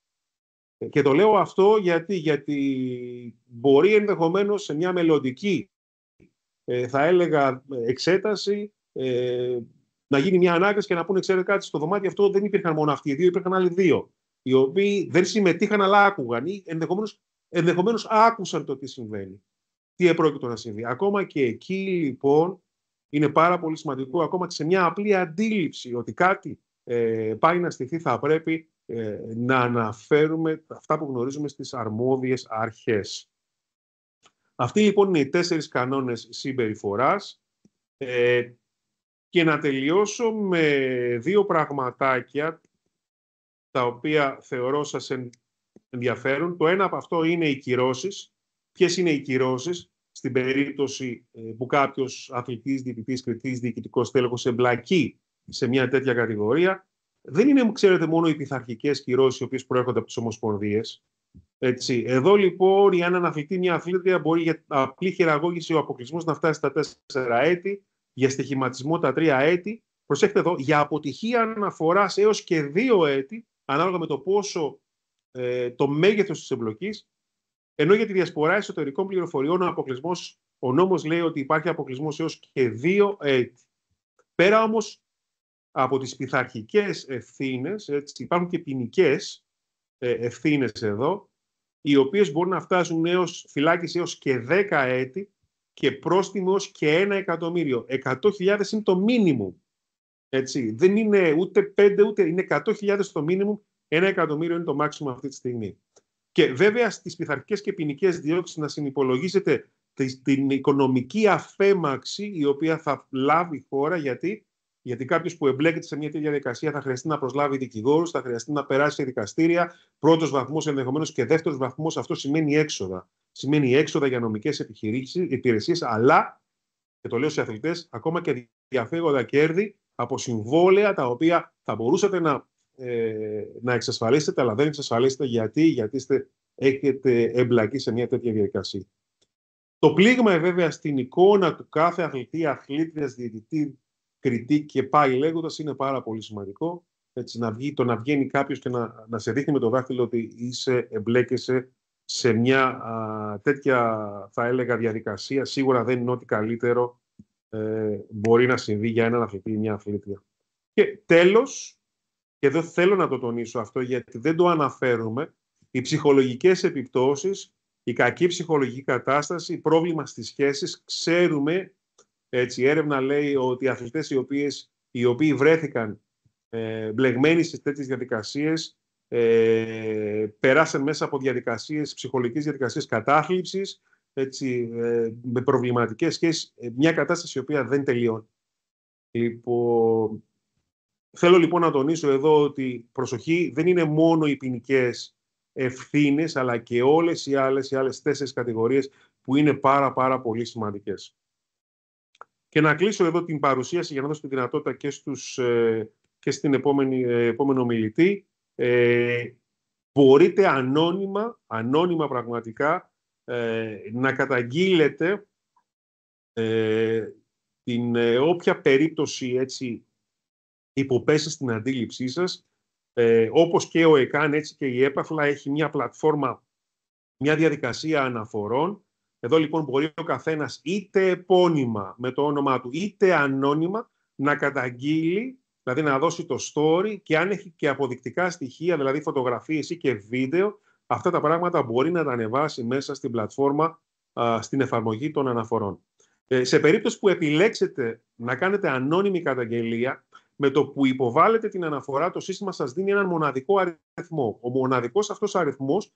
Και το λέω αυτό γιατί μπορεί ενδεχομένως σε μια μελλοντική, θα έλεγα, εξέταση, να γίνει μια ανάκριση και να πούνε, ξέρετε κάτι, στο δωμάτιο αυτό δεν υπήρχαν μόνο αυτοί οι δύο, υπήρχαν άλλοι δύο, οι οποίοι δεν συμμετείχαν αλλά άκουγαν ή ενδεχομένως άκουσαν το τι συμβαίνει, τι επρόκειτο να συμβεί. Ακόμα και εκεί, λοιπόν, είναι πάρα πολύ σημαντικό, ακόμα και σε μια απλή αντίληψη ότι κάτι πάει να στηθεί, θα πρέπει να αναφέρουμε αυτά που γνωρίζουμε στις αρμόδιες αρχές. Αυτοί λοιπόν είναι οι 4 κανόνες συμπεριφοράς. Και να τελειώσω με 2 πραγματάκια τα οποία θεωρώ σας ενδιαφέρουν. Το ένα από αυτό είναι οι κυρώσεις. Ποιες είναι οι κυρώσεις στην περίπτωση που κάποιος αθλητής, διαιτητής, κριτής, διοικητικός τέλεχος εμπλακεί σε μια τέτοια κατηγορία? Δεν είναι, ξέρετε, μόνο οι πειθαρχικές κυρώσεις οι οποίες προέρχονται από τις ομοσπονδίες. Έτσι. Εδώ λοιπόν, η αν αναφλητεί μια αθλήτρια, μπορεί για απλή χειραγώγηση ο αποκλεισμός να φτάσει στα 4 έτη, για στοιχηματισμό τα 3 έτη. Προσέξτε εδώ, για αποτυχία αναφοράς έως και 2 έτη, ανάλογα με το πόσο το μέγεθος της εμπλοκής, ενώ για τη διασπορά εσωτερικών πληροφοριών ο νόμος λέει ότι υπάρχει αποκλεισμός έως και 2 έτη. Πέρα όμως από τις πειθαρχικές ευθύνες, έτσι, υπάρχουν και ποινικές ευθύνες εδώ, οι οποίες μπορούν να φτάσουν φυλάκιση έως και 10 έτη και πρόστιμο έως και 1 εκατομμύριο. 100.000 είναι το μίνιμουμ. Έτσι. Δεν είναι ούτε 5, ούτε είναι 100.000 το μίνιμουμ, 1 εκατομμύριο είναι το μάξιμο αυτή τη στιγμή. Και βέβαια στις πειθαρχικές και ποινικές διώξεις να συνυπολογίσετε την οικονομική αφέμαξη η οποία θα λάβει η χώρα, γιατί κάποιος που εμπλέκεται σε μια τέτοια διαδικασία θα χρειαστεί να προσλάβει δικηγόρους, θα χρειαστεί να περάσει σε δικαστήρια, πρώτος βαθμός ενδεχομένως και δεύτερος βαθμός. Αυτό σημαίνει έξοδα. Σημαίνει έξοδα για νομικές υπηρεσίες, αλλά, και το λέω σε αθλητές, ακόμα και διαφύγοντα κέρδη από συμβόλαια τα οποία θα μπορούσατε να εξασφαλίσετε, αλλά δεν εξασφαλίσετε γιατί έχετε εμπλακεί σε μια τέτοια διαδικασία. Το πλήγμα βέβαια στην εικόνα του κάθε αθλητή, αθλήτριας, διαιτητή, κριτή και πάει λέγοντας είναι πάρα πολύ σημαντικό. Έτσι, να βγαίνει κάποιος και να σε δείχνει με το δάχτυλο ότι εμπλέκεσαι σε μια τέτοια, θα έλεγα, διαδικασία. Σίγουρα δεν είναι ό,τι καλύτερο μπορεί να συμβεί για έναν αθλητή ή μια αθλήτρια. Και τέλος, και δεν θέλω να το τονίσω αυτό γιατί δεν το αναφέρουμε, οι ψυχολογικές επιπτώσεις, η κακή ψυχολογική κατάσταση, πρόβλημα στις σχέσεις. Ξέρουμε, έτσι, η έρευνα λέει ότι οι αθλητές οι οποίοι βρέθηκαν μπλεγμένοι στις τέτοιες διαδικασίες περάσαν μέσα από ψυχολογικές διαδικασίες κατάθλιψης, έτσι, με προβληματικές σχέσεις, μια κατάσταση η οποία δεν τελειώνει. Θέλω λοιπόν να τονίσω εδώ ότι προσοχή, δεν είναι μόνο οι ποινικές ευθύνες, αλλά και όλες οι άλλες 4 κατηγορίες που είναι πάρα πολύ σημαντικές. Και να κλείσω εδώ την παρουσίαση για να δώσω τη δυνατότητα και στην επόμενο ομιλητή. Μπορείτε ανώνυμα πραγματικά να καταγγείλετε την όποια περίπτωση έτσι υποπέσει στην αντίληψή σας. Όπως και ο ΕΚΑΝ, έτσι και η ΕΠΑΦΛΑ έχει μια πλατφόρμα, μια διαδικασία αναφορών. Εδώ λοιπόν μπορεί ο καθένας είτε επώνυμα με το όνομά του, είτε ανώνυμα να καταγγείλει, δηλαδή να δώσει το story, και αν έχει και αποδεικτικά στοιχεία, δηλαδή φωτογραφίες ή και βίντεο, αυτά τα πράγματα μπορεί να τα ανεβάσει μέσα στην πλατφόρμα, στην εφαρμογή των αναφορών. Σε περίπτωση που επιλέξετε να κάνετε ανώνυμη καταγγελία, με το που υποβάλλετε την αναφορά, το σύστημα σας δίνει έναν μοναδικό αριθμό. Ο μοναδικός αυτός αριθμός,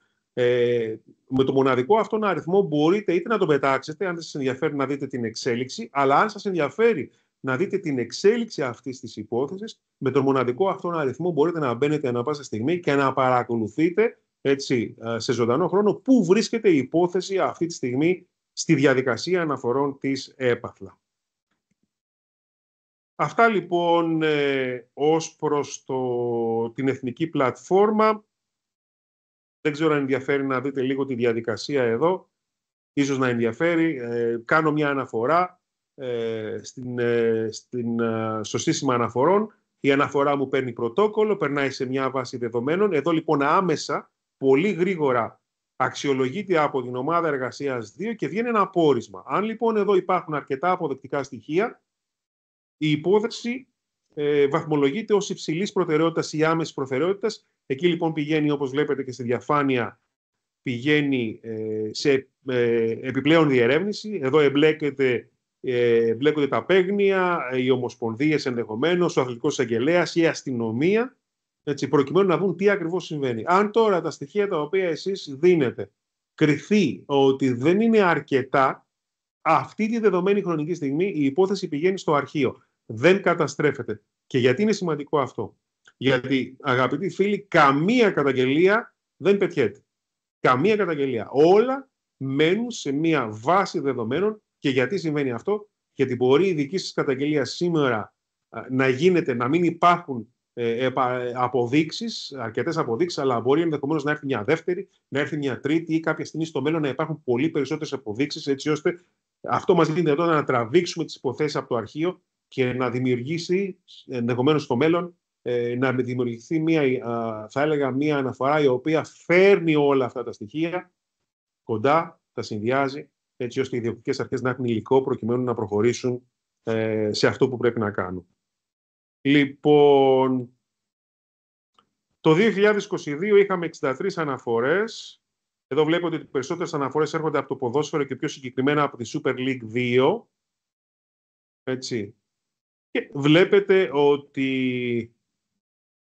με το μοναδικό αυτόν αριθμό μπορείτε είτε να τον πετάξετε, αν δεν σας ενδιαφέρει να δείτε την εξέλιξη, αλλά αν σας ενδιαφέρει να δείτε την εξέλιξη αυτής της υπόθεσης, με τον μοναδικό αυτόν αριθμό μπορείτε να μπαίνετε ανά πάσα στιγμή και να παρακολουθείτε έτσι, σε ζωντανό χρόνο πού βρίσκεται η υπόθεση αυτή τη στιγμή στη διαδικασία αναφορών της έπαθλα. Αυτά λοιπόν ως προς την εθνική πλατφόρμα. Δεν ξέρω αν ενδιαφέρει να δείτε λίγο τη διαδικασία εδώ. Ίσως να ενδιαφέρει. Κάνω μια αναφορά στο σύστημα αναφορών. Η αναφορά μου παίρνει πρωτόκολλο, περνάει σε μια βάση δεδομένων. Εδώ λοιπόν άμεσα, πολύ γρήγορα, αξιολογείται από την ομάδα εργασίας 2 και βγαίνει ένα απόρισμα. Αν λοιπόν εδώ υπάρχουν αρκετά αποδεκτικά στοιχεία, η υπόθεση βαθμολογείται ως υψηλής προτεραιότητας ή άμεσης προτεραιότητας. Εκεί λοιπόν πηγαίνει, όπως βλέπετε και στη διαφάνεια, πηγαίνει σε επιπλέον διερεύνηση. Εδώ εμπλέκονται τα παίγνια, οι ομοσπονδίες ενδεχομένως, ο αθλητικός εισαγγελέας, η αστυνομία, έτσι, προκειμένου να δουν τι ακριβώς συμβαίνει. Αν τώρα τα στοιχεία τα οποία εσείς δίνετε κριθεί ότι δεν είναι αρκετά, αυτή τη δεδομένη χρονική στιγμή η υπόθεση πηγαίνει στο αρχείο. Δεν καταστρέφεται. Και γιατί είναι σημαντικό αυτό? Γιατί, αγαπητοί φίλοι, καμία καταγγελία δεν πετιέται. Καμία καταγγελία. Όλα μένουν σε μια βάση δεδομένων. Και γιατί συμβαίνει αυτό? Γιατί μπορεί η δική σας καταγγελία σήμερα να γίνεται, να μην υπάρχουν αποδείξεις, αρκετές αποδείξεις, αλλά μπορεί ενδεχομένως να έρθει μια δεύτερη, να έρθει μια τρίτη ή κάποια στιγμή στο μέλλον να υπάρχουν πολύ περισσότερες αποδείξεις, έτσι ώστε αυτό μας δίνει δυνατότητα να τραβήξουμε τις υποθέσεις από το αρχείο και να δημιουργήσει ενδεχομένως στο μέλλον να δημιουργηθεί θα έλεγα μια αναφορά η οποία φέρνει όλα αυτά τα στοιχεία κοντά, τα συνδυάζει, έτσι ώστε οι ιδιοκτικές αρχές να έχουν υλικό προκειμένου να προχωρήσουν σε αυτό που πρέπει να κάνουν. Λοιπόν, το 2022 είχαμε 63 αναφορές. Εδώ βλέπετε ότι οι περισσότερες αναφορές έρχονται από το ποδόσφαιρο και πιο συγκεκριμένα από τη Super League 2. Έτσι. Και βλέπετε ότι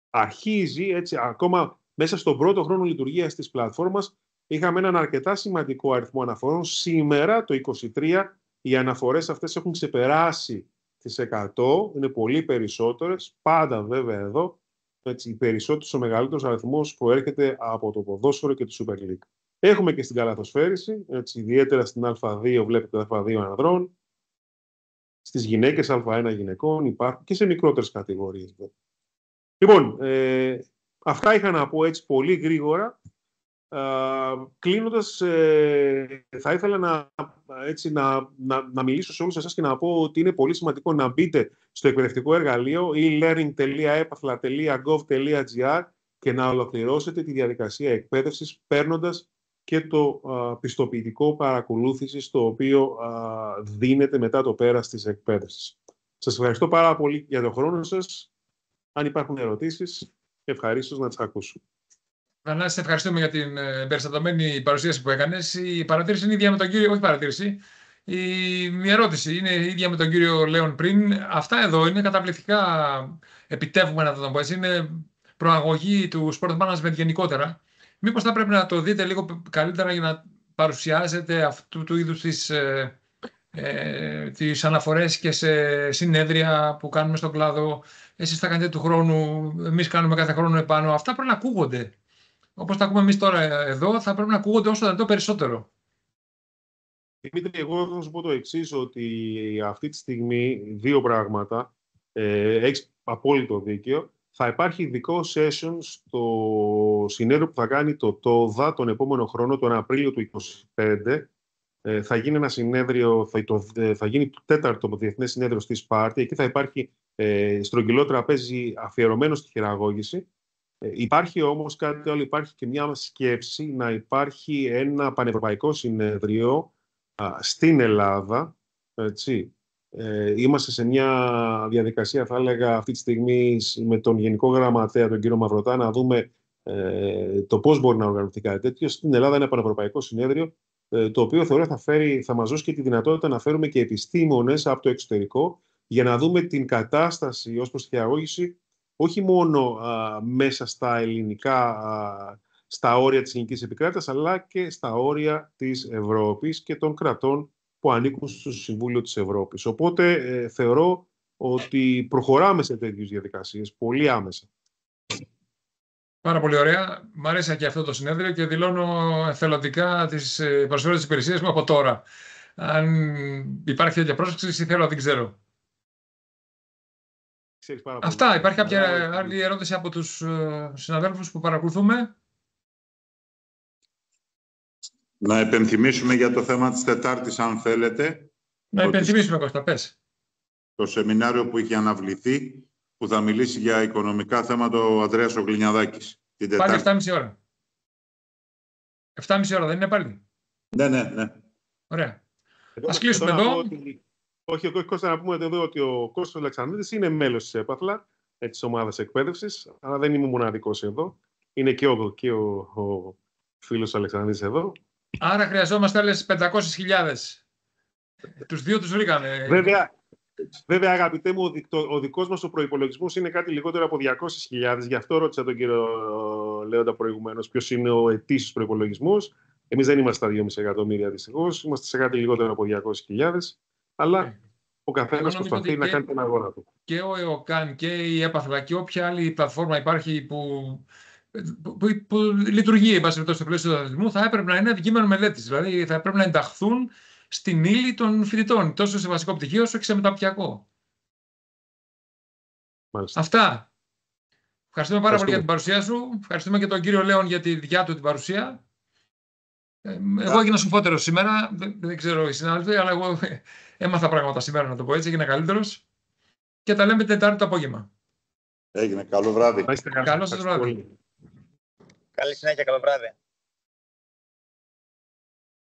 αρχίζει, έτσι, ακόμα μέσα στον πρώτο χρόνο λειτουργίας της πλατφόρμας, είχαμε έναν αρκετά σημαντικό αριθμό αναφορών. Σήμερα, το 2023, οι αναφορές αυτές έχουν ξεπεράσει τις 100, είναι πολύ περισσότερες. Πάντα βέβαια εδώ, έτσι, οι περισσότερους, ο μεγαλύτερος αριθμός προέρχεται από το ποδόσφαιρο και τη Super League. Έχουμε και στην καλαθοσφαίριση, έτσι, ιδιαίτερα στην Α2 βλέπετε Α2 ανδρών, στις γυναίκες Α1 γυναικών υπάρχουν και σε μικρότερες κατηγορίες. Λοιπόν, αυτά είχα να πω έτσι πολύ γρήγορα. Κλείνοντας, θα ήθελα να μιλήσω σε όλους εσάς και να πω ότι είναι πολύ σημαντικό να μπείτε στο εκπαιδευτικό εργαλείο e-learning.epathla.gov.gr και να ολοκληρώσετε τη διαδικασία εκπαίδευσης παίρνοντας και το πιστοποιητικό παρακολούθησης το οποίο δίνεται μετά το πέρας της εκπαίδευσης. Σας ευχαριστώ πάρα πολύ για τον χρόνο σας. Αν υπάρχουν ερωτήσεις, ευχαρίστως να τις ακούσω. Θανάση, σε ευχαριστούμε για την περιστατωμένη παρουσίαση που έκανες. Η παρατήρηση είναι ίδια με τον κύριο, όχι παρατήρηση, μια ερώτηση είναι ίδια με τον κύριο Λέων πριν. Αυτά εδώ είναι καταπληκτικά επιτεύγματα, να το πω έτσι. Είναι προαγωγή του sport management γενικότερα. Μήπως θα πρέπει να το δείτε λίγο καλύτερα για να παρουσιάζετε αυτού του είδους τις αναφορές και σε συνέδρια που κάνουμε στον κλάδο. Εσείς θα κάνετε του χρόνου, εμείς κάνουμε κάθε χρόνο επάνω. Αυτά πρέπει να ακούγονται. Όπως τα ακούμε εμείς τώρα εδώ, θα πρέπει να ακούγονται όσο δυνατόν περισσότερο. Δημήτρη, εγώ θα σου πω το εξής, ότι αυτή τη στιγμή δύο πράγματα. Έχεις απόλυτο δίκαιο. Θα υπάρχει ειδικό session στο συνέδριο που θα κάνει το ΤΟΔΑ τον επόμενο χρόνο, τον Απρίλιο του 2025. Θα γίνει ένα συνέδριο, θα γίνει το 4ο Διεθνές Συνέδριο στη Σπάρτη. Εκεί θα υπάρχει στρογγυλό τραπέζι αφιερωμένο στη χειραγώγηση. Υπάρχει όμως κάτι άλλο, υπάρχει και μια σκέψη να υπάρχει ένα πανευρωπαϊκό συνέδριο στην Ελλάδα. Έτσι. Είμαστε σε μια διαδικασία, θα έλεγα, αυτή τη στιγμή με τον Γενικό Γραμματέα, τον κύριο Μαυρωτά, να δούμε το πώς μπορεί να οργανωθεί κάτι τέτοιο. Στην Ελλάδα ένα πανευρωπαϊκό συνέδριο το οποίο θεωρώ θα μας δώσει και τη δυνατότητα να φέρουμε και επιστήμονες από το εξωτερικό για να δούμε την κατάσταση ως προς τη χειραγώγηση όχι μόνο μέσα στα ελληνικά, στα όρια της ελληνικής επικράτειας, αλλά και στα όρια της Ευρώπης και των κρατών που ανήκουν στο Συμβούλιο της Ευρώπης. Οπότε θεωρώ ότι προχωράμε σε τέτοιες διαδικασίες πολύ άμεσα. Πάρα πολύ ωραία. Μ' αρέσει και αυτό το συνέδριο και δηλώνω εθελοντικά τις προσφέρω τις υπηρεσίες μου από τώρα. Αν υπάρχει τέτοια πρόσκληση, θέλω να την ξέρω. Αυτά. Υπάρχει κάποια άλλη ερώτηση από τους συναδέλφους που παρακολουθούμε? Να επενθυμίσουμε για το θέμα της Τετάρτης, αν θέλετε. Να επενθυμίσουμε, Κώστα, πες. Το σεμινάριο που είχε αναβληθεί, που θα μιλήσει για οικονομικά θέματα ο Ανδρέας ο Γλινιαδάκης. Πάλι 7,5 ώρα. 7,5 ώρα, δεν είναι πάλι? Ναι. Ωραία. Ας κλείσουμε εδώ. Όχι, Κώστα, να πούμε εδώ ότι ο Κώστας Αλεξανδρίδης είναι μέλος της ΕΠΑΘΛΑ, της ομάδας εκπαίδευσης, αλλά δεν είμαι μοναδικός εδώ. Είναι και ο φίλος Αλεξανδρίδης εδώ. Άρα χρειαζόμαστε άλλες 500.000. Τους δύο τους βρήκαμε. Βέβαια, αγαπητέ μου, ο δικός μας ο προϋπολογισμός είναι κάτι λιγότερο από 200.000. Γι' αυτό ρώτησα τον κύριο Λέοντα προηγουμένως ποιος είναι ο ετήσιος προϋπολογισμός. Εμείς δεν είμαστε στα 2,5 εκατομμύρια δυστυχώς. Είμαστε σε κάτι λιγότερο από 200.000. Αλλά ο καθένας προσπαθεί να κάνει την αγορά του. Και ο ΕΟΚΑΝ και η ΕΠΑΘΛΑ και όποια άλλη πλατφόρμα υπάρχει που λειτουργεί στο πλαίσιο του αθλητισμού θα έπρεπε να είναι αντικείμενο μελέτης. Δηλαδή θα έπρεπε να ενταχθούν στην ύλη των φοιτητών, τόσο σε βασικό πτυχίο όσο και σε μεταπτυχιακό. Μάλιστα. Αυτά. Ευχαριστούμε πάρα πολύ για την παρουσία σου. Ευχαριστούμε και τον κύριο Λέων για τη δικιά του την παρουσία. Εγώ έγινα σοφότερος σήμερα. Δεν ξέρω οι συνάδελφοι, αλλά εγώ έμαθα πράγματα σήμερα, να το πω έτσι. Έγινα καλύτερος. Και τα λέμε Τετάρτη το απόγευμα. Έγινε. Καλό βράδυ. Καλό σας βράδυ. Καλή συνέχεια, καλό βράδυ.